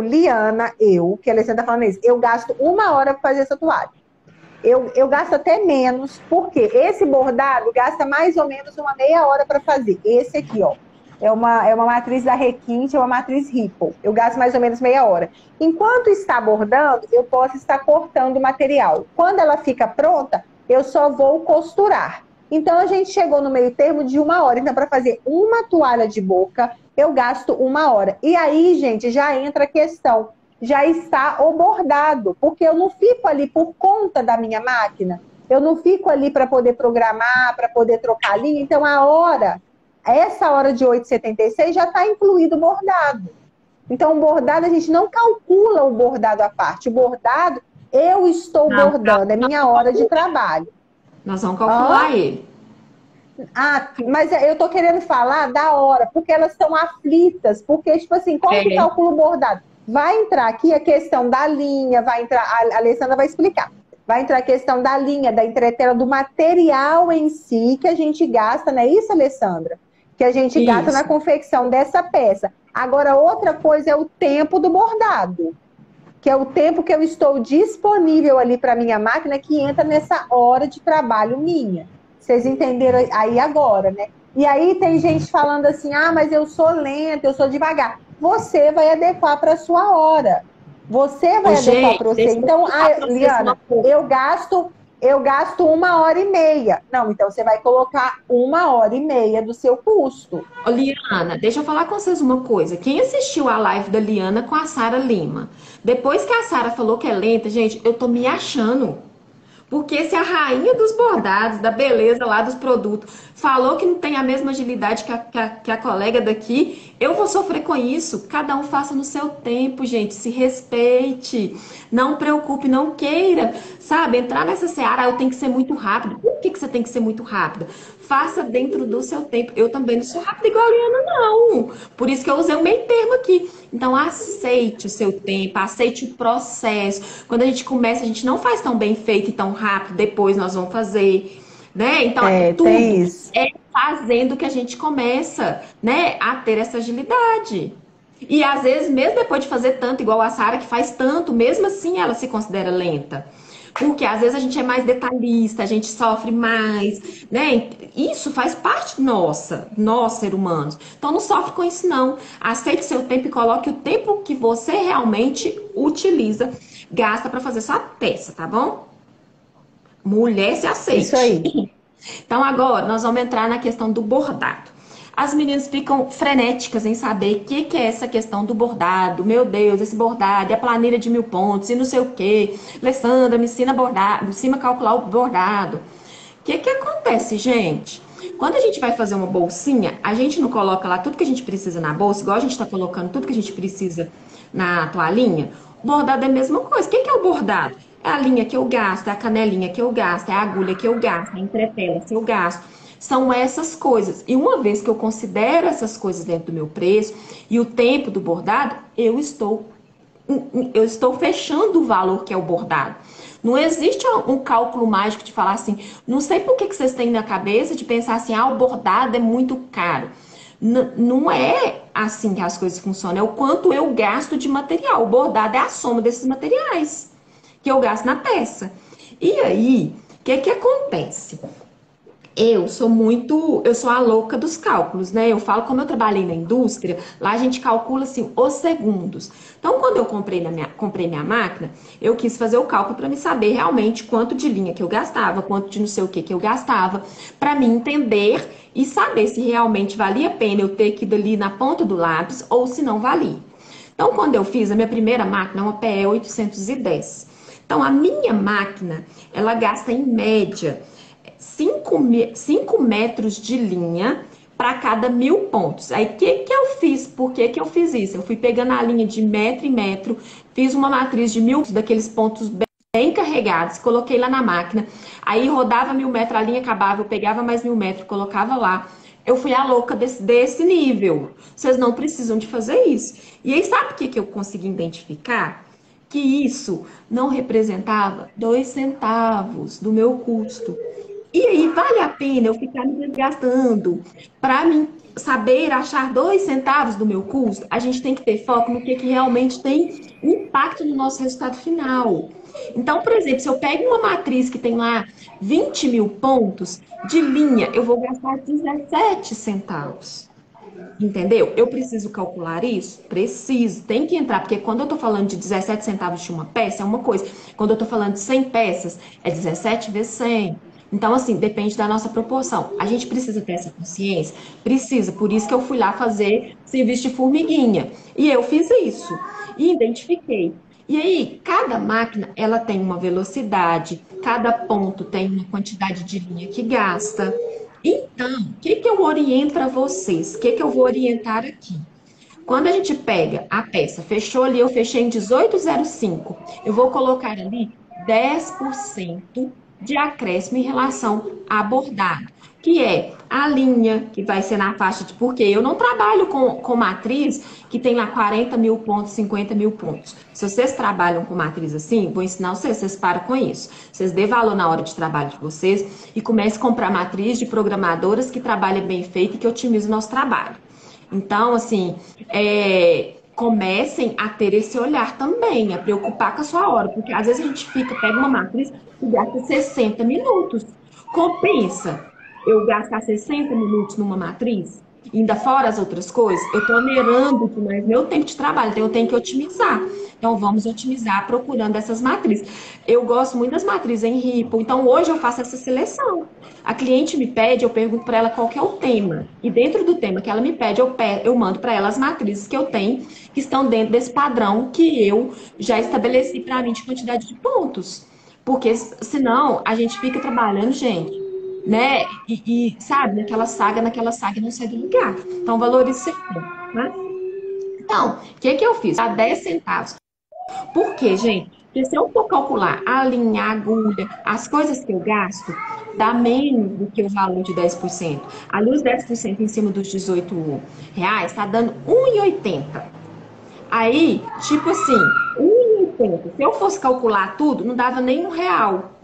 Liana, que a Alessandra tá falando isso, eu gasto 1 hora para fazer essa toalha. Eu gasto até menos, porque esse bordado gasta mais ou menos uma meia hora para fazer. Esse aqui, ó, é uma matriz da Requinte, é uma matriz Ripple. Eu gasto mais ou menos meia hora. Enquanto está bordando, eu posso estar cortando o material. Quando ela fica pronta, eu só vou costurar. Então, a gente chegou no meio termo de 1 hora. Então, para fazer uma toalha de boca, eu gasto 1 hora. E aí, gente, já entra a questão. Já está o bordado, porque eu não fico ali por conta da minha máquina. Eu não fico ali para poder programar, para poder trocar a linha. Então, essa hora de 8,76 já está incluído o bordado. Então, o bordado, a gente não calcula o bordado à parte. O bordado, eu estou Não, bordando, é minha hora de trabalho. nós vamos calcular ele. Mas eu tô querendo falar da hora, porque elas estão aflitas, porque, tipo assim, como que calcula o bordado? Vai entrar aqui a questão da linha, vai entrar, a Alessandra vai explicar, vai entrar a questão da linha, da entretela, do material em si que a gente gasta, não é isso, Alessandra? Que a gente gasta na confecção dessa peça. Agora, outra coisa é o tempo do bordado, que é o tempo que eu estou disponível ali para minha máquina, que entra nessa hora de trabalho minha. Vocês entenderam aí agora, né? E aí tem gente falando assim, mas eu sou lenta, eu sou devagar. Você vai adequar para a sua hora. Você vai adequar para você. Então, Liana, eu gasto 1 hora e meia. Não, então você vai colocar 1 hora e meia do seu custo. Ô, Liana, deixa eu falar com vocês uma coisa. Quem assistiu a live da Liana com a Sara Lima? Depois que a Sara falou que é lenta, gente, eu tô me achando. Porque se a rainha dos bordados, da beleza lá dos produtos, falou que não tem a mesma agilidade que a colega daqui, eu vou sofrer com isso. Cada um faça no seu tempo, gente. Se respeite. Não preocupe, não queira, sabe? Entrar nessa seara, eu tenho que ser muito rápido. Por que você tem que ser muito rápida? Faça dentro do seu tempo. Eu também não sou rápida igual a Liana, não. Por isso que eu usei o meio termo aqui. Então, aceite o seu tempo, aceite o processo. Quando a gente começa, a gente não faz tão bem feito e tão rápido, depois nós vamos fazer, né? Então, tudo é fazendo que a gente começa, né, a ter essa agilidade. E às vezes, mesmo depois de fazer tanto, igual a Sara, que faz tanto, mesmo assim ela se considera lenta. Porque às vezes a gente é mais detalhista, a gente sofre mais, né? Isso faz parte nossa, nós, seres humanos. Então não sofre com isso, não. Aceite seu tempo e coloque o tempo que você realmente utiliza, gasta para fazer sua peça, tá bom? Mulher, se aceite. Isso aí. Então agora nós vamos entrar na questão do bordado. As meninas ficam frenéticas em saber o que é essa questão do bordado. Meu Deus, esse bordado, e a planilha de 1000 pontos, e não sei o quê. Alessandra, me ensina a bordar, me ensina a calcular o bordado. O que acontece, gente? Quando a gente vai fazer uma bolsinha, a gente não coloca lá tudo que a gente precisa na bolsa, igual a gente está colocando tudo que a gente precisa na toalhinha. O bordado é a mesma coisa. O que é o bordado? É a linha que eu gasto, é a canelinha que eu gasto, é a agulha que eu gasto, é a entretela que eu gasto. são essas coisas. E uma vez que eu considero essas coisas dentro do meu preço e o tempo do bordado, eu estou fechando o valor que é o bordado. Não existe um cálculo mágico de falar assim, não sei por que vocês têm na cabeça de pensar assim, o bordado é muito caro. Não é assim que as coisas funcionam, é o quanto eu gasto de material. O bordado é a soma desses materiais que eu gasto na peça. E aí, o que que acontece? Eu sou a louca dos cálculos, né? Eu falo, como eu trabalhei na indústria, lá a gente calcula assim os segundos. Então, quando eu comprei minha máquina, eu quis fazer o cálculo para me saber realmente quanto de linha que eu gastava, quanto de não sei o que eu gastava, para me entender e saber se realmente valia a pena eu ter que ir ali na ponta do lápis ou se não valia. Então, quando eu fiz a minha primeira máquina, uma PE 810. Então, a minha máquina, ela gasta em média 5 metros de linha para cada 1.000 pontos. Aí, o que eu fiz? Por que eu fiz isso? Eu fui pegando a linha de metro em metro, fiz uma matriz de 1.000 daqueles pontos bem carregados, coloquei lá na máquina. Aí, rodava 1.000 metros, a linha acabava, eu pegava mais 1.000 metros, colocava lá. Eu fui a louca desse nível. Vocês não precisam de fazer isso. E aí, sabe o que eu consegui identificar? Que isso não representava 2 centavos do meu custo. E aí, vale a pena eu ficar me desgastando para mim saber achar 2 centavos do meu custo? A gente tem que ter foco no que realmente tem impacto no nosso resultado final. Então, por exemplo, se eu pego uma matriz que tem lá 20 mil pontos de linha, eu vou gastar 17 centavos. Entendeu? Eu preciso calcular isso? Preciso, tem que entrar, porque quando eu estou falando de 17 centavos de uma peça, é uma coisa. Quando eu estou falando de 100 peças, é 17 vezes 100. Então, assim, depende da nossa proporção. A gente precisa ter essa consciência? Precisa. Por isso que eu fui lá fazer serviço de formiguinha. E eu fiz isso. E identifiquei. E aí, cada máquina, ela tem uma velocidade, cada ponto tem uma quantidade de linha que gasta. Então, o que que eu oriento para vocês? O que que eu vou orientar aqui? Quando a gente pega a peça, fechou ali, eu fechei em 18,05, eu vou colocar ali 10% de acréscimo em relação a bordado, que é a linha, que vai ser na faixa de... Porque eu não trabalho com matriz que tem lá 40 mil pontos, 50 mil pontos. Se vocês trabalham com matriz assim, vou ensinar vocês param com isso. Vocês dê valor na hora de trabalho de vocês e comecem a comprar matriz de programadoras que trabalhem bem feito e que otimizem o nosso trabalho. Então, assim, comecem a ter esse olhar também, a preocupar com a sua hora, porque às vezes a gente pega uma matriz e gasta 60 minutos. Compensa eu gastar 60 minutos numa matriz? Ainda fora as outras coisas, eu estou onerando demais meu tempo de trabalho, então eu tenho que otimizar. Então vamos otimizar procurando essas matrizes. Eu gosto muito das matrizes em Ripple, então hoje eu faço essa seleção. A cliente me pede, eu pergunto para ela qual que é o tema. E dentro do tema que ela me pede, eu mando para ela as matrizes que eu tenho, que estão dentro desse padrão que eu já estabeleci para mim de quantidade de pontos. Porque senão a gente fica trabalhando, gente, né? Sabe, naquela saga não sai do lugar. Então valorize seu tempo, né? Então, o que que eu fiz? A 10 centavos. Por quê, gente? Porque se eu for calcular a linha, a agulha, as coisas que eu gasto, dá menos do que o valor de 10%. A luz 10% em cima dos R$ 18 está dando 1,80. Aí, tipo assim, 1,80. Se eu fosse calcular tudo, não dava nem R$ 1.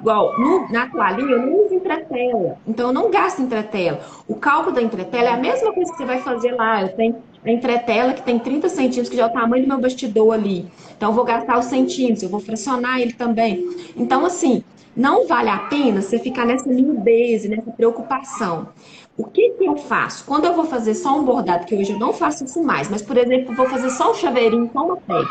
Igual, na toalhinha eu não uso entretela, então eu não gasto entretela. O cálculo da entretela é a mesma coisa que você vai fazer lá. Eu tenho a entretela que tem 30 centímetros, que já é o tamanho do meu bastidor ali. Então eu vou gastar os centímetros, eu vou fracionar ele também. Então, assim, não vale a pena você ficar nessa nudez, nessa preocupação. O que que eu faço? Quando eu vou fazer só um bordado, que hoje eu não faço isso mais, mas, por exemplo, vou fazer só um chaveirinho, só uma pele.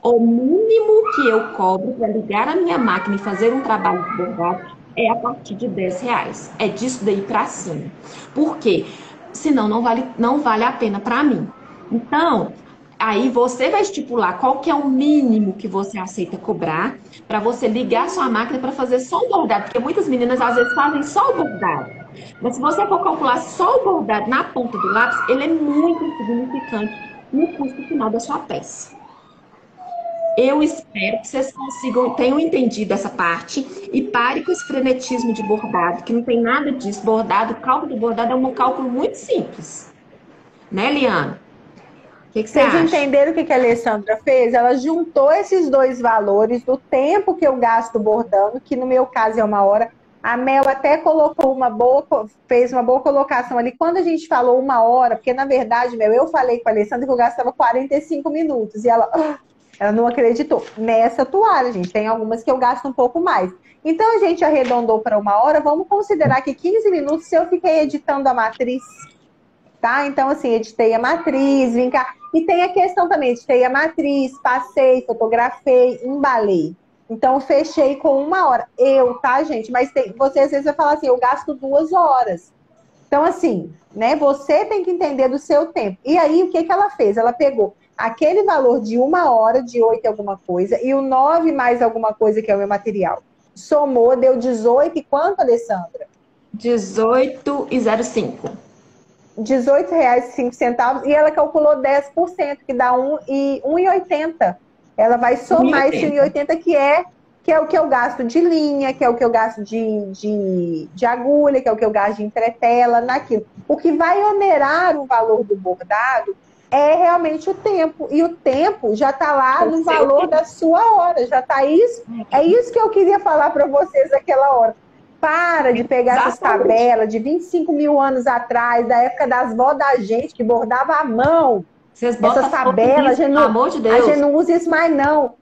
O mínimo que eu cobro para ligar a minha máquina e fazer um trabalho de bordado é a partir de R$ 10. É disso daí para cima. Por quê? Senão não vale a pena para mim. Então, aí você vai estipular qual que é o mínimo que você aceita cobrar para você ligar sua máquina para fazer só o bordado. Porque muitas meninas às vezes fazem só o bordado. Mas se você for calcular só o bordado na ponta do lápis, ele é muito insignificante no custo final da sua peça. Eu espero que vocês consigam, tenham entendido essa parte e pare com esse frenetismo de bordado, que não tem nada disso. Bordado, o cálculo do bordado é um cálculo muito simples, né, Liana? O que você Vocês acha? entenderam o que a Alessandra fez? Ela juntou esses dois valores do tempo que eu gasto bordando, que no meu caso é 1 hora. A Mel até colocou fez uma boa colocação ali. Quando a gente falou 1 hora, porque na verdade, Mel, eu falei com a Alessandra que eu gastava 45 minutos e ela não acreditou. Nessa toalha, gente, tem algumas que eu gasto um pouco mais. Então a gente arredondou para 1 hora. Vamos considerar que 15 minutos se eu fiquei editando a matriz, tá? Então, assim, editei a matriz, vim cá. E tem a questão também, editei a matriz, passei, fotografei, embalei. Então, fechei com 1 hora. Tá, gente? Mas você às vezes vai falar assim, eu gasto 2 horas. Então, assim, né? Você tem que entender do seu tempo. E aí, o que ela fez? Ela pegou aquele valor de 1 hora, de 8 e alguma coisa, e o 9 mais alguma coisa, que é o meu material. Somou, deu 18 e quanto, Alessandra? 18,05. R$ 18,05 e ela calculou 10%, que dá 1,80. Ela vai somar esse 1,80 que é o que eu gasto de linha, que é o que eu gasto de agulha, que é o que eu gasto de entretela, naquilo. O que vai onerar o valor do bordado é realmente o tempo. E o tempo já está lá no valor da sua hora. Já está isso. É isso que eu queria falar para vocês naquela hora. Para de pegar essas tabelas de 25 mil anos atrás, da época das vó da gente, que bordava à mão. Vocês botam Essas tabelas, pelo amor de Deus. a gente não usa isso mais, não.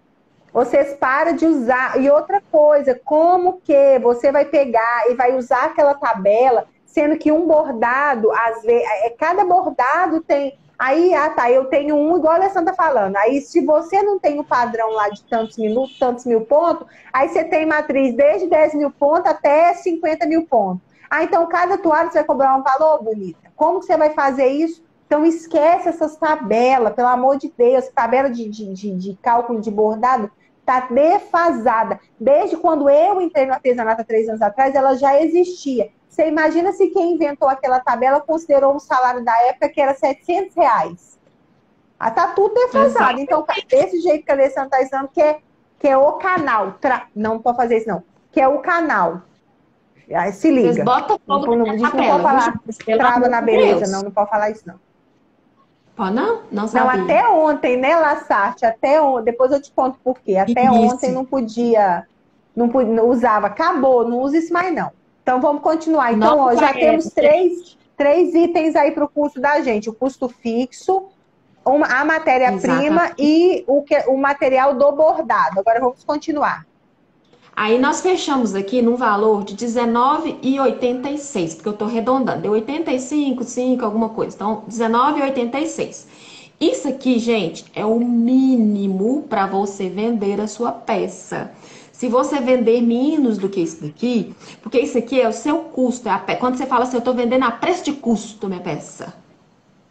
Vocês param de usar. E outra coisa, como que você vai pegar e vai usar aquela tabela, sendo que um bordado, às vezes, cada bordado tem. Aí, tá, eu tenho um, igual a Alessandra tá falando. Aí, se você não tem o padrão lá de tantos minutos, tantos mil pontos, aí você tem matriz desde 10 mil pontos até 50 mil pontos. Ah, então cada toalha você vai cobrar um valor, bonita. Como que você vai fazer isso? Então, esquece essas tabelas, pelo amor de Deus. Tabela de cálculo de bordado tá defasada. Desde quando eu entrei no artesanato há 3 anos atrás, ela já existia. Você imagina se quem inventou aquela tabela considerou um salário da época que era R$ 700. Ah, tá tudo defasado. Então, desse jeito que a Alessandra está dizendo, que é o canal. Não pode fazer isso, não. Que é o canal. Aí, se liga. Vocês botam fogo não, na não tabela, pode falar trava na beleza, não pode falar isso, não. Pode não? Não sabia. Não, até ontem, né, Lassarte? Até ontem. Depois eu te conto por quê. Até ontem não podia, não usava. Acabou, não usa isso mais, não. Então, vamos continuar. Então, ó, já temos três itens aí para o custo da gente. O custo fixo, a matéria-prima e o material do bordado. Agora, vamos continuar. Aí, nós fechamos aqui num valor de R$19,86, porque eu estou arredondando. Deu 85, 5, alguma coisa. Então, R$19,86. Isso aqui, gente, é o mínimo para você vender a sua peça. Se você vender menos do que isso daqui, porque isso aqui é o seu custo. Quando você fala assim, eu estou vendendo a preço de custo minha peça.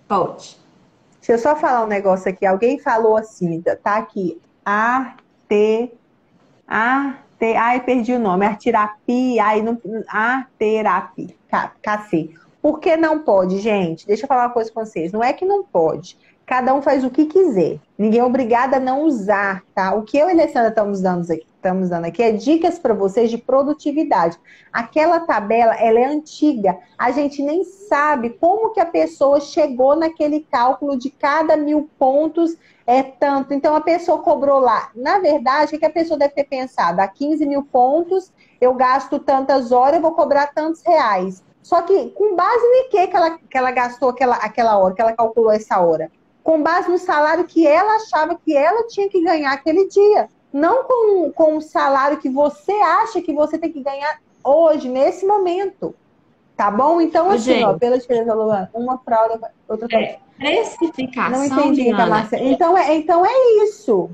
Pode. Deixa eu só falar um negócio aqui. Alguém falou assim, tá aqui. Ai, perdi o nome. Artirapia. Arterapia. KC. Por que não pode, gente? Deixa eu falar uma coisa com vocês. Não é que não pode. Cada um faz o que quiser. Ninguém é obrigado a não usar, tá? O que eu e a Alessandra estamos dando aqui é dicas para vocês de produtividade. Aquela tabela, ela é antiga. A gente nem sabe como que a pessoa chegou naquele cálculo de cada 1000 pontos é tanto. Então, a pessoa cobrou lá. Na verdade, o que a pessoa deve ter pensado? A 15 mil pontos, eu gasto tantas horas, eu vou cobrar tantos reais. Só que, com base em que ela gastou aquela hora, que ela calculou essa hora? Com base no salário que ela achava que ela tinha que ganhar aquele dia. Não com o salário que você acha que você tem que ganhar hoje, nesse momento. Tá bom? Então, assim, gente, ó, pela diferença, Luana, uma para outra para precificação. Não entendi, Marcela. Então é isso.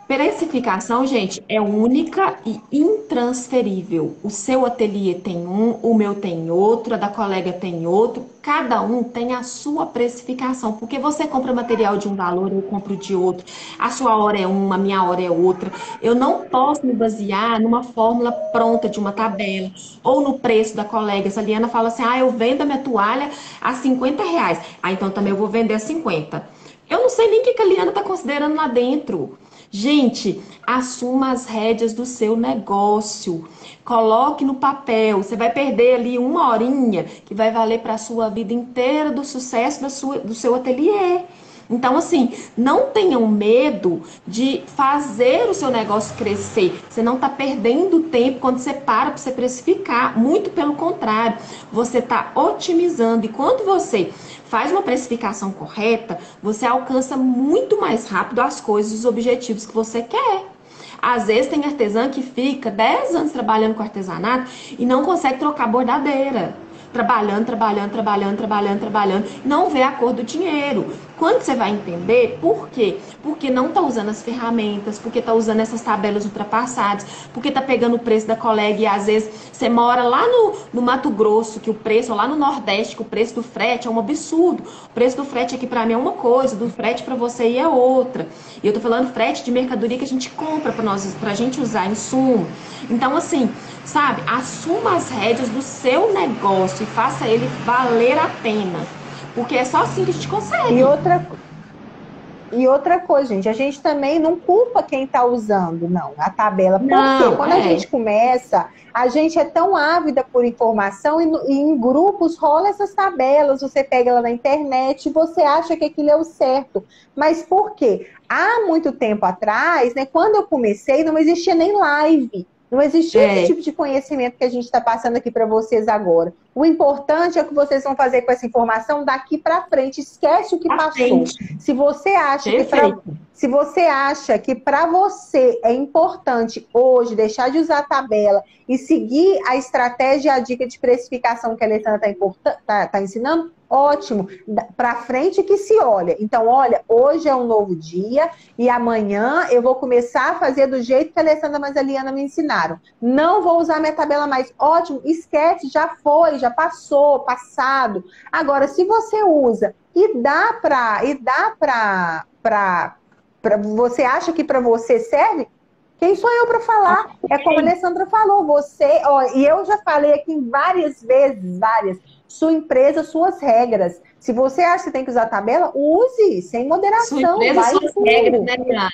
Precificação, gente, é única e intransferível. O seu ateliê tem um, o meu tem outro, a da colega tem outro. Cada um tem a sua precificação. Porque você compra material de um valor, eu compro de outro. A sua hora é uma, a minha hora é outra. Eu não posso me basear numa fórmula pronta de uma tabela. Ou no preço da colega. Se a Liana fala assim, eu vendo a minha toalha a R$50. Então também eu vou vender a 50. Eu não sei nem o que a Liana está considerando lá dentro. Gente, assuma as rédeas do seu negócio. Coloque no papel. Você vai perder ali uma horinha que vai valer para a sua vida inteira do sucesso do seu ateliê. Então, assim, não tenham medo de fazer o seu negócio crescer. Você não está perdendo tempo quando você para você precificar. Muito pelo contrário, você está otimizando. E quando você faz uma precificação correta, você alcança muito mais rápido as coisas, os objetivos que você quer. Às vezes tem artesã que fica 10 anos trabalhando com artesanato e não consegue trocar bordadeira. Trabalhando, trabalhando, trabalhando, trabalhando, trabalhando, não vê a cor do dinheiro. Quando você vai entender por quê? Porque não está usando as ferramentas, porque está usando essas tabelas ultrapassadas, porque está pegando o preço da colega e às vezes você mora lá no Mato Grosso, que o preço, ou lá no Nordeste, que o preço do frete é um absurdo. O preço do frete aqui para mim é uma coisa, do frete para você aí é outra. E eu tô falando frete de mercadoria que a gente compra pra gente usar insumo. Então, assim, sabe, assuma as rédeas do seu negócio e faça ele valer a pena. Porque é só assim que a gente consegue. E outra coisa, gente, a gente também não culpa quem está usando, não, a tabela. Porque Não, quando a gente começa, a gente é tão ávida por informação e em grupos rola essas tabelas, você pega ela na internet e você acha que aquilo é o certo. Mas por quê? Há muito tempo atrás, né, quando eu comecei, não existia nem live. Não existia esse tipo de conhecimento que a gente está passando aqui para vocês agora. O importante é o que vocês vão fazer com essa informação daqui para frente. Esquece o que passou. Se você acha que para você é importante hoje deixar de usar a tabela e seguir a estratégia e a dica de precificação que a Alessandra está ensinando, ótimo. Para frente que se olha. Então, olha, hoje é um novo dia e amanhã eu vou começar a fazer do jeito que a Alessandra e a Liana me ensinaram. Não vou usar minha tabela mais. Ótimo, esquece, já foi, já passou, passado. Agora, se você usa e dá para você acha que para você serve, quem sou eu para falar? É como a Alessandra falou, você, ó, e eu já falei aqui várias vezes, sua empresa, suas regras. Se você acha que tem que usar tabela, use, sem moderação. Sua empresa, suas regras, né, Diana?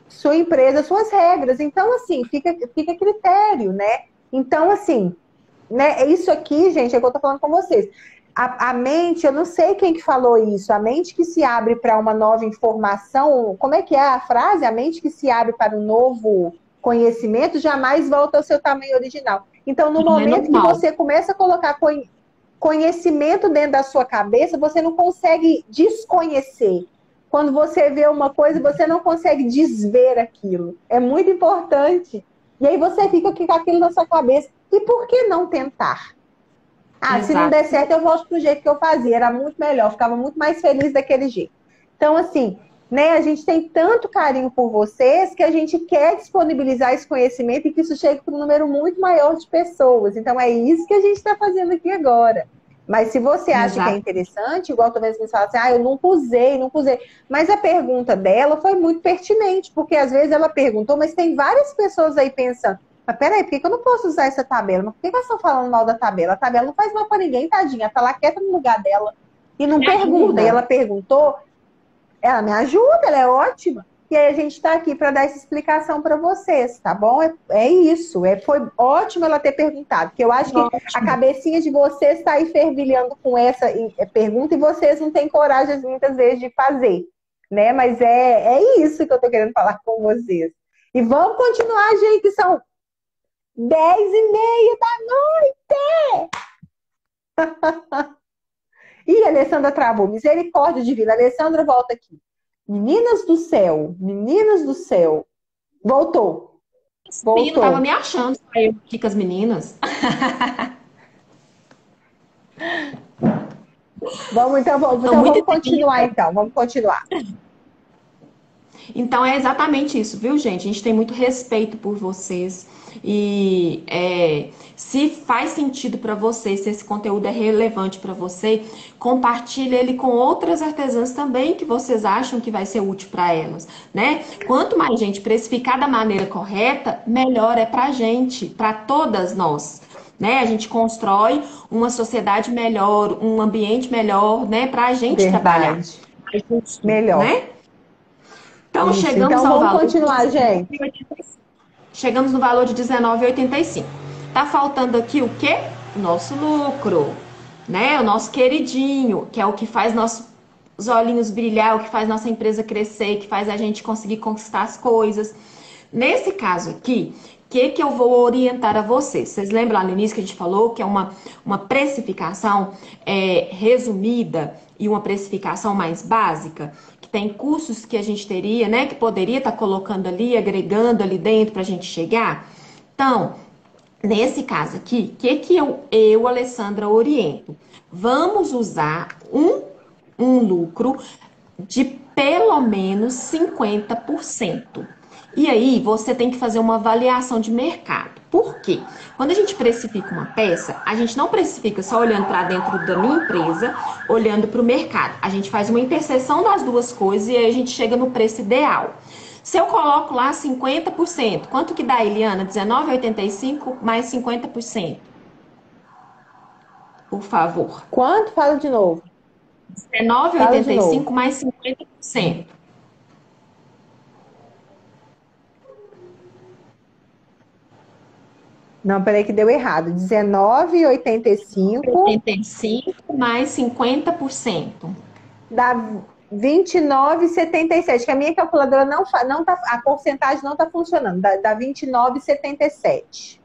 Sua empresa, suas regras. Então, assim, fica a critério, né? Então, assim, né, isso aqui, gente, é o que eu tô falando com vocês. A mente, eu não sei quem que falou isso, a mente que se abre para uma nova informação, como é que é a frase? A mente que se abre para um novo conhecimento jamais volta ao seu tamanho original. Então, no momento que você começa a colocar conhecimento dentro da sua cabeça, você não consegue desconhecer. Quando você vê uma coisa, você não consegue desver aquilo. É muito importante. E aí você fica com aquilo na sua cabeça. E por que não tentar? Exato. Se não der certo, eu volto pro jeito que eu fazia. Era muito melhor, ficava muito mais feliz daquele jeito. Então, assim, né, a gente tem tanto carinho por vocês que a gente quer disponibilizar esse conhecimento e que isso chegue para um número muito maior de pessoas. Então, é isso que a gente está fazendo aqui agora. Mas se você acha que é interessante, igual talvez você fala assim, eu nunca usei. Mas a pergunta dela foi muito pertinente, porque às vezes ela perguntou, mas tem várias pessoas aí pensando, mas peraí, por que eu não posso usar essa tabela? Mas por que elas estão falando mal da tabela? A tabela não faz mal para ninguém, tadinha. Ela tá lá quieta no lugar dela e não pergunta. E ela perguntou, ela me ajuda, ela é ótima. E aí a gente está aqui para dar essa explicação para vocês, tá bom? É isso. Foi ótimo ela ter perguntado, porque eu acho que a cabecinha de vocês está aí fervilhando com essa pergunta e vocês não têm coragem muitas vezes de fazer, né? Mas é isso que eu estou querendo falar com vocês. E vamos continuar, gente, são 10h30 da noite! Ih, a Alessandra travou. Misericórdia divina. A Alessandra, volta aqui. Meninas do céu. Voltou. Eu tava me achando aqui com as meninas. Vamos continuar então. Vamos continuar. Então é exatamente isso, viu, gente? A gente tem muito respeito por vocês. E se faz sentido para você, se esse conteúdo é relevante para você, compartilhe ele com outras artesãs também que vocês acham que vai ser útil para elas, né? Quanto mais gente precificar da maneira correta, melhor é pra gente, para todas nós, né? A gente constrói uma sociedade melhor, um ambiente melhor, né? Pra gente trabalhar. Melhor. Né? Então, Isso. chegamos Então ao vamos valor continuar, de gente. 19,85. Chegamos no valor de R$19,85. Tá faltando aqui o quê? O nosso lucro, né? O nosso queridinho, que é o que faz nossos olhinhos brilhar, o que faz nossa empresa crescer, que faz a gente conseguir conquistar as coisas. Nesse caso aqui, o que eu vou orientar a vocês? Vocês lembram lá no início que a gente falou que é uma precificação resumida e uma precificação mais básica? Que tem custos que a gente teria, né? Que poderia estar colocando ali, agregando ali dentro para a gente chegar. Então, nesse caso aqui, o que eu, Alessandra, oriento? Vamos usar um lucro de pelo menos 50%. E aí você tem que fazer uma avaliação de mercado. Por quê? Quando a gente precifica uma peça, a gente não precifica só olhando para dentro da minha empresa, olhando para o mercado. A gente faz uma interseção das duas coisas e aí a gente chega no preço ideal. Se eu coloco lá 50%, quanto que dá, Eliana? R$19,85 mais 50%. Por favor. Quanto? Fala de novo. Fala de R$19,85 novo. mais 50%. Não, peraí que deu errado. 19,85 85 mais 50%. dá 29,77. Que a minha calculadora não tá, a porcentagem não está funcionando. Dá 29,77.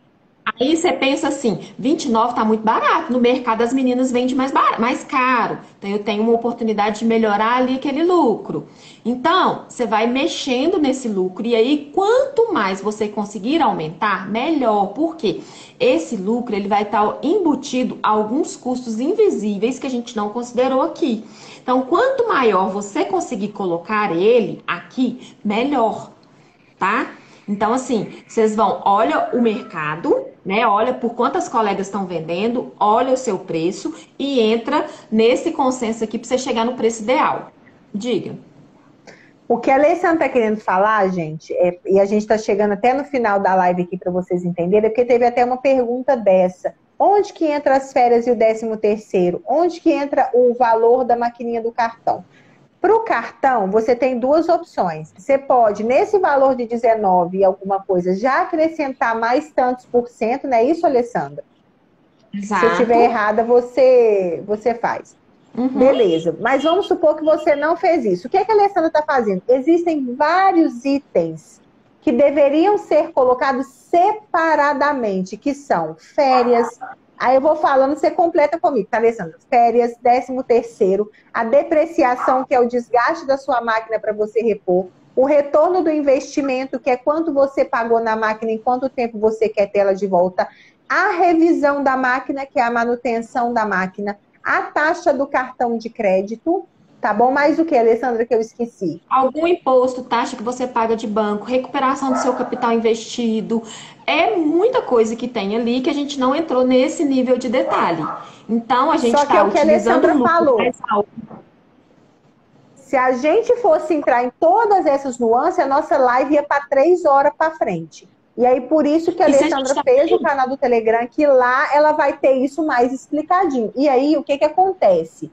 Aí você pensa assim, 29 tá muito barato. No mercado as meninas vendem mais caro. Então eu tenho uma oportunidade de melhorar ali aquele lucro. Então, você vai mexendo nesse lucro e aí quanto mais você conseguir aumentar, melhor. Por quê? Esse lucro ele vai estar embutido a alguns custos invisíveis que a gente não considerou aqui. Então, quanto maior você conseguir colocar ele aqui, melhor, tá? Então, assim, vocês vão, olha o mercado, né? Olha por quantas colegas estão vendendo, olha o seu preço e entra nesse consenso aqui para você chegar no preço ideal. Diga. O que a Alessandra está querendo falar, gente, e a gente está chegando até no final da live aqui para vocês entenderem, é porque teve até uma pergunta dessa. Onde que entra as férias e o 13º? Onde que entra o valor da maquininha do cartão? Para o cartão, você tem duas opções. Você pode, nesse valor de 19 e alguma coisa, já acrescentar mais tantos por cento, não é isso, Alessandra? Exato. Se eu estiver errada, você faz. Beleza, mas vamos supor que você não fez isso. O que é que a Alessandra está fazendo? Existem vários itens que deveriam ser colocados separadamente, que são férias. Aí eu vou falando, você completa comigo, tá, Alessandra? Férias, 13º, a depreciação, que é o desgaste da sua máquina para você repor, o retorno do investimento, que é quanto você pagou na máquina, em quanto tempo você quer ter ela de volta, a revisão da máquina, que é a manutenção da máquina, a taxa do cartão de crédito, tá bom? Mais o que, Alessandra, que eu esqueci? Algum imposto, taxa que você paga de banco, recuperação do seu capital investido. É muita coisa que tem ali que a gente não entrou nesse nível de detalhe. Então, a gente Só que é o que a Alessandra falou. Se a gente fosse entrar em todas essas nuances, a nossa live ia para 3 horas para frente. E aí, por isso que a Alessandra fez o canal do Telegram, que lá ela vai ter isso mais explicadinho. E aí, o que acontece?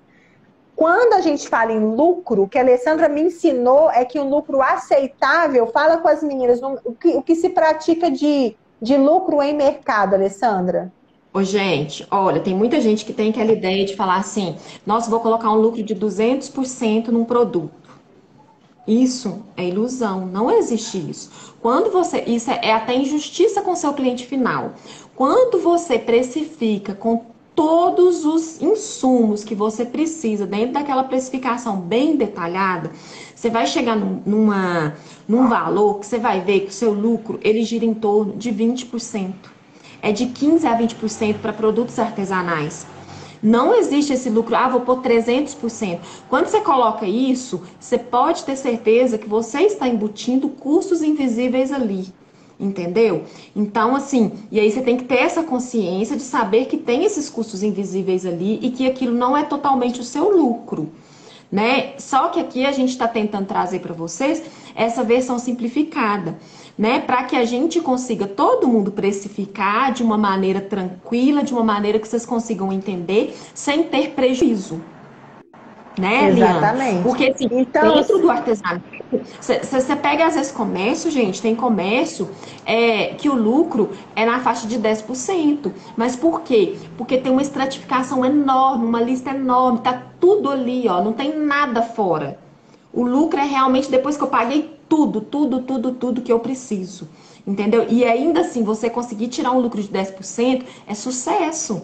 Quando a gente fala em lucro, o que a Alessandra me ensinou é que o lucro aceitável, fala com as meninas, o que se pratica de lucro em mercado, Alessandra? Ô, gente, olha, tem muita gente que tem aquela ideia de falar assim, nossa, vou colocar um lucro de 200% num produto. Isso é ilusão, não existe isso. Isso é até injustiça com o seu cliente final. Quando você precifica com todos os insumos que você precisa dentro daquela precificação bem detalhada, você vai chegar num valor que você vai ver que o seu lucro ele gira em torno de 20%. É de 15% a 20% para produtos artesanais. Não existe esse lucro, vou pôr 300%. Quando você coloca isso, você pode ter certeza que você está embutindo custos invisíveis ali, entendeu? Então, assim, e aí você tem que ter essa consciência de saber que tem esses custos invisíveis ali e que aquilo não é totalmente o seu lucro, né? Só que aqui a gente está tentando trazer para vocês essa versão simplificada, né? Para que a gente consiga todo mundo precificar de uma maneira tranquila, de uma maneira que vocês consigam entender sem ter prejuízo, né, Eliana? Exatamente. Porque assim, então, dentro do artesanato, Você pega, às vezes, comércio, gente, tem comércio que o lucro é na faixa de 10%. Mas por quê? Porque tem uma estratificação enorme, uma lista enorme, tá tudo ali, ó, não tem nada fora. O lucro é realmente depois que eu paguei tudo, tudo, tudo, tudo que eu preciso. Entendeu? E ainda assim, você conseguir tirar um lucro de 10% é sucesso.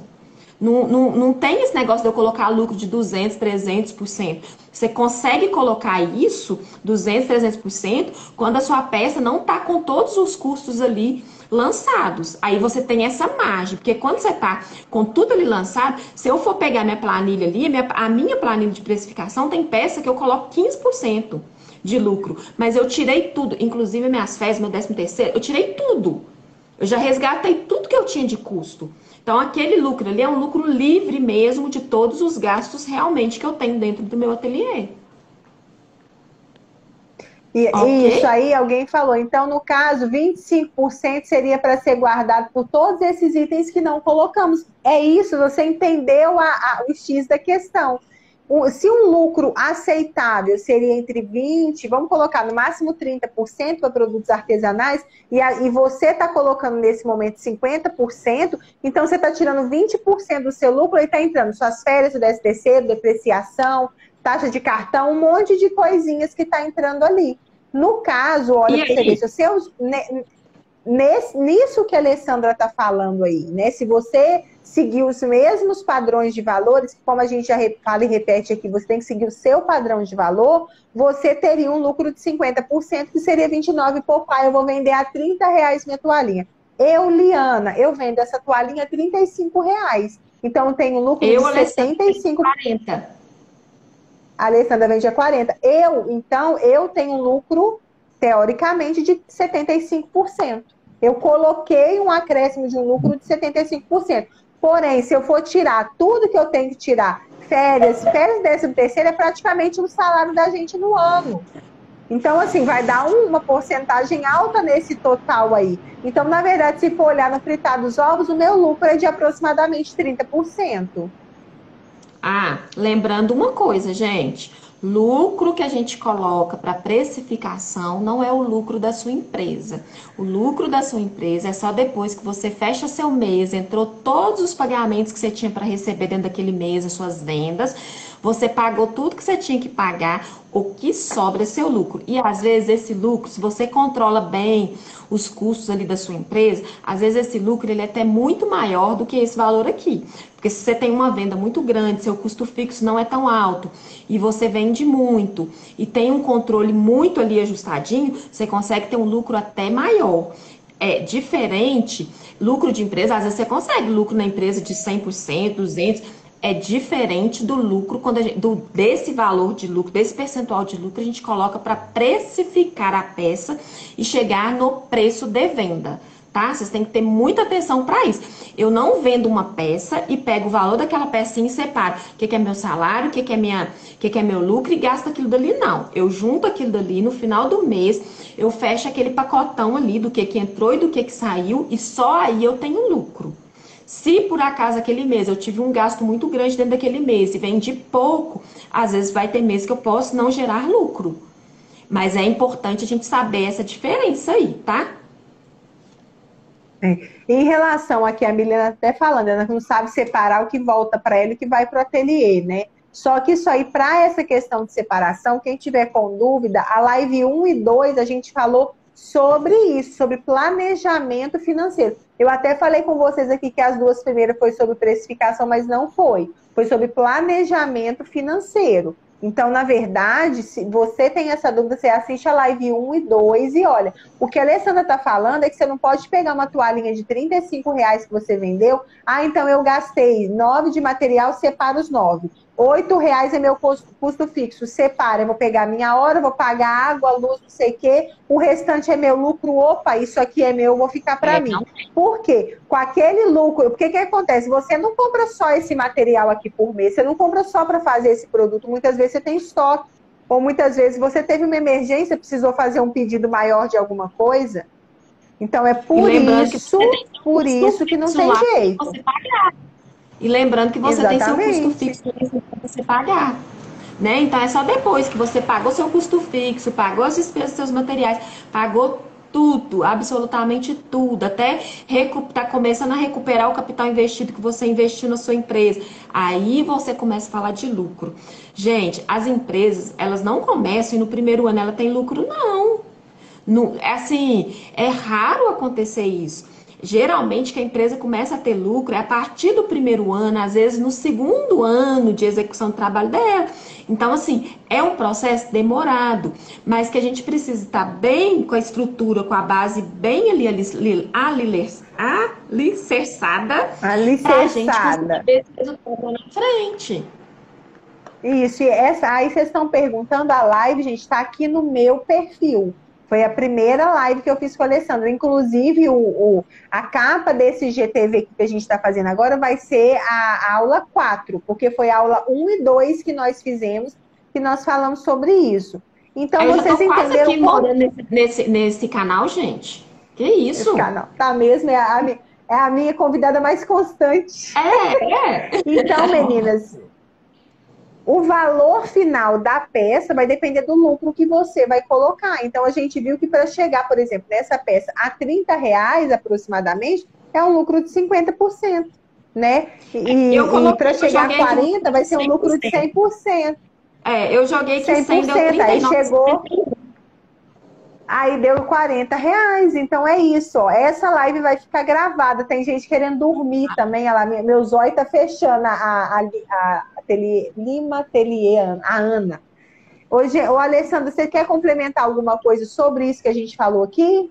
Não tem esse negócio de eu colocar lucro de 200, 300%. Você consegue colocar isso, 200, 300%, quando a sua peça não está com todos os custos ali lançados. Aí você tem essa margem, porque quando você está com tudo ali lançado, se eu for pegar minha planilha ali, a minha planilha de precificação tem peça que eu coloco 15% de lucro, mas eu tirei tudo, inclusive minhas férias, meu 13º, eu tirei tudo. Eu já resgatei tudo que eu tinha de custo. Então, aquele lucro ali é um lucro livre mesmo de todos os gastos realmente que eu tenho dentro do meu ateliê. E isso Ok? aí alguém falou. Então, no caso, 25% seria para ser guardado por todos esses itens que não colocamos. É isso, você entendeu o X da questão. Se um lucro aceitável seria entre 20%, vamos colocar no máximo 30% para produtos artesanais, e você está colocando nesse momento 50%, então você está tirando 20% do seu lucro e está entrando suas férias, o 13º, depreciação, taxa de cartão, um monte de coisinhas que está entrando ali. No caso, olha E para você ver, aí? se você, nisso que a Alessandra está falando aí, né? Se você seguir os mesmos padrões de valores, como a gente já fala e repete aqui, você tem que seguir o seu padrão de valor, você teria um lucro de 50%, que seria 29 por pai. Eu vou vender a R$ 30 minha toalhinha. Eu, Liana, eu vendo essa toalhinha a R$ 35. Então, eu tenho um lucro de Eu, Alessandra, tenho 75. 40. A Alessandra vende a 40. Então, eu tenho um lucro, teoricamente, de 75%. Eu coloquei um acréscimo de um lucro de 75%. Porém, se eu for tirar tudo que eu tenho que tirar, férias, 13º é praticamente um salário da gente no ano. Então, assim, vai dar uma porcentagem alta nesse total aí. Então, na verdade, se for olhar no fritar dos ovos, o meu lucro é de aproximadamente 30%. Ah, lembrando uma coisa, gente. Lucro que a gente coloca para precificação não é o lucro da sua empresa. O lucro da sua empresa é só depois que você fecha seu mês, entrou todos os pagamentos que você tinha para receber dentro daquele mês, as suas vendas, você pagou tudo que você tinha que pagar, o que sobra é seu lucro. E às vezes esse lucro, se você controla bem os custos ali da sua empresa, às vezes esse lucro ele é até muito maior do que esse valor aqui. Porque se você tem uma venda muito grande, seu custo fixo não é tão alto e você vende muito e tem um controle muito ali ajustadinho, você consegue ter um lucro até maior. É diferente, lucro de empresa, às vezes você consegue lucro na empresa de 100%, 200%, é diferente do lucro, quando desse valor de lucro, desse percentual de lucro, a gente coloca para precificar a peça e chegar no preço de venda. Tá? Vocês têm que ter muita atenção para isso. Eu não vendo uma peça e pego o valor daquela pecinha e separo o que é meu salário, o que é meu lucro e gasto aquilo dali. Não. Eu junto aquilo dali no final do mês, eu fecho aquele pacotão ali do que entrou e do que saiu e só aí eu tenho lucro. Se por acaso aquele mês eu tive um gasto muito grande dentro daquele mês e vendi pouco, às vezes vai ter mês que eu posso não gerar lucro. Mas é importante a gente saber essa diferença aí, tá? É. Em relação a que a Milena até falando, ela não sabe separar o que volta para ela e o que vai para o ateliê, né? Só que isso aí, para essa questão de separação, quem tiver com dúvida, a live 1 e 2 a gente falou sobre isso, sobre planejamento financeiro. Eu até falei com vocês aqui que as duas primeiras foi sobre precificação, mas não foi. Foi sobre planejamento financeiro. Então, na verdade, se você tem essa dúvida, você assiste a live 1 e 2 e olha, o que a Alessandra está falando é que você não pode pegar uma toalhinha de R$ 35 que você vendeu, então eu gastei 9 de material, separa os 9. R$ 8 é meu custo fixo, separa, eu vou pegar minha hora, vou pagar água, luz, não sei o quê, o restante é meu lucro, opa, isso aqui é meu, vou ficar para mim. Não. Por quê? Com aquele lucro, o que acontece? Você não compra só esse material aqui por mês, você não compra só para fazer esse produto, muitas vezes você tem estoque, ou muitas vezes você teve uma emergência, precisou fazer um pedido maior de alguma coisa. Então é por isso que não tem jeito. E lembrando que você tem seu custo Exatamente. fixo para você pagar. né? Então é só depois que você pagou seu custo fixo, pagou as despesas dos seus materiais, pagou tudo, absolutamente tudo, até tá começando a recuperar o capital investido que você investiu na sua empresa. Aí você começa a falar de lucro. Gente, as empresas, elas não começam e no primeiro ano ela tem lucro, não. Assim, é raro acontecer isso. Geralmente que a empresa começa a ter lucro é a partir do primeiro ano, às vezes no segundo ano de execução do trabalho dela. Então, assim, é um processo demorado, mas que a gente precisa estar bem com a estrutura, com a base bem alicerçada para a gente conseguir Alicerçada. ver esse resultado lá na frente. Isso, aí vocês estão perguntando, a live, gente, está aqui no meu perfil. Foi a primeira live que eu fiz com a Alessandra. Inclusive, a capa desse GTV que a gente está fazendo agora vai ser a aula 4, porque foi a aula 1 e 2 que nós fizemos, que nós falamos sobre isso. Então, Eu vocês já tô quase entenderam aqui morando nesse canal, gente. Que esse isso? canal. Tá mesmo, é a minha convidada mais constante. É. Então, meninas, o valor final da peça vai depender do lucro que você vai colocar. Então, a gente viu que para chegar, por exemplo, nessa peça a R$ 30 aproximadamente, é um lucro de 50%, né? E para chegar a 40, vai ser um lucro de 100%. Eu joguei que 100 deu 39. Aí chegou, aí deu R$ 40. Então é isso, ó. Essa live vai ficar gravada. Tem gente querendo dormir também. Meu zóio tá fechando a Lima Atelier, a Ana. Hoje, Alessandra, você quer complementar alguma coisa sobre isso que a gente falou aqui?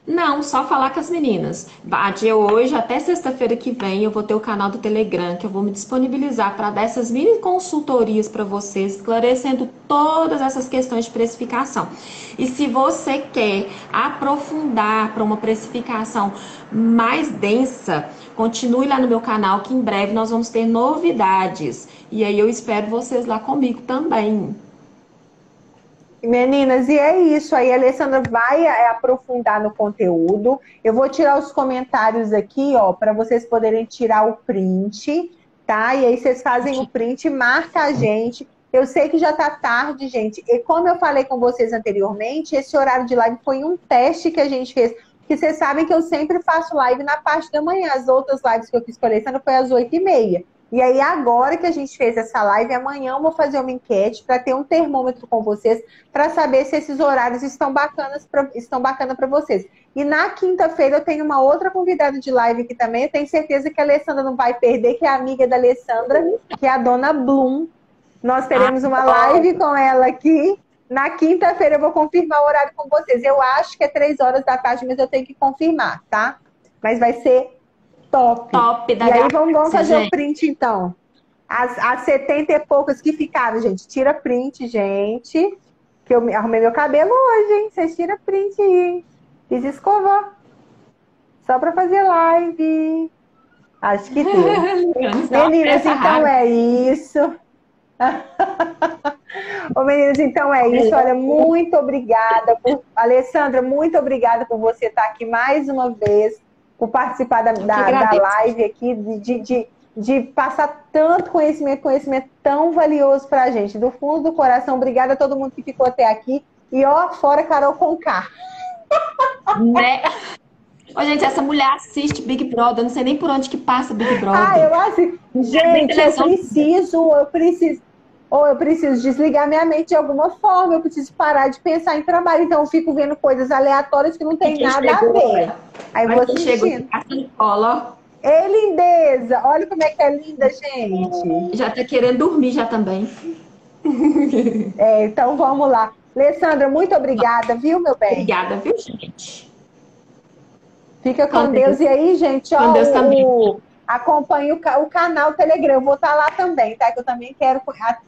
Não, só falar com as meninas. De hoje até sexta-feira que vem eu vou ter o canal do Telegram, que eu vou me disponibilizar para dar essas mini consultorias para vocês, esclarecendo todas essas questões de precificação. E se você quer aprofundar para uma precificação mais densa, continue lá no meu canal, que em breve nós vamos ter novidades. E aí eu espero vocês lá comigo também. Meninas, e é isso aí, a Alessandra vai aprofundar no conteúdo. Eu vou tirar os comentários aqui, ó, para vocês poderem tirar o print, tá? E aí vocês fazem o print, marca a gente. Eu sei que já tá tarde, gente. E como eu falei com vocês anteriormente, esse horário de live foi um teste que a gente fez. Porque vocês sabem que eu sempre faço live na parte da manhã. As outras lives que eu fiz com a Alessandra foi às 8h30. E aí, agora que a gente fez essa live, amanhã eu vou fazer uma enquete para ter um termômetro com vocês, para saber se esses horários estão bacanas para vocês. E na quinta-feira eu tenho uma outra convidada de live aqui também. Eu tenho certeza que a Alessandra não vai perder, que é a amiga da Alessandra, que é a dona Bloom. Nós teremos uma live com ela aqui. Na quinta-feira eu vou confirmar o horário com vocês. Eu acho que é 3h da tarde, mas eu tenho que confirmar, tá? Mas vai ser top. Top da E aí vamos fazer gente. o print, então. As 70 e poucas que ficaram, gente. Tira print, gente. Que eu arrumei meu cabelo hoje, hein? Vocês tiram print aí, hein? Fiz escova. Só pra fazer live. Acho que deu. Meninas, então é isso. Ô, meninas, então é isso. Olha, muito obrigada. Alessandra, muito obrigada por você estar aqui mais uma vez, por participar da live aqui, de passar tanto conhecimento tão valioso pra gente. Do fundo do coração, obrigada a todo mundo que ficou até aqui. E ó, fora Carol Conká. Né? Ô, gente, essa mulher assiste Big Brother, eu não sei nem por onde que passa Big Brother. Eu acho. Gente, eu preciso desligar minha mente de alguma forma, eu preciso parar de pensar em trabalho, então eu fico vendo coisas aleatórias que não tem nada a ver. Aí vou assistindo. Ei, lindeza! Olha como é que é linda, gente. Já tá querendo dormir já também. Então vamos lá. Alessandra, muito obrigada, viu, meu bem? Obrigada, viu, gente? Fica com Deus. E aí, gente, ó, Deus também. Acompanhe o canal Telegram. Eu vou estar lá também, tá? Que eu também quero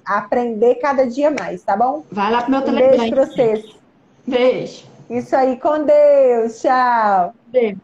aprender cada dia mais, tá bom? Vai lá pro meu Telegram. Beijo pra vocês. Beijo. Isso aí, com Deus. Tchau. Beijo.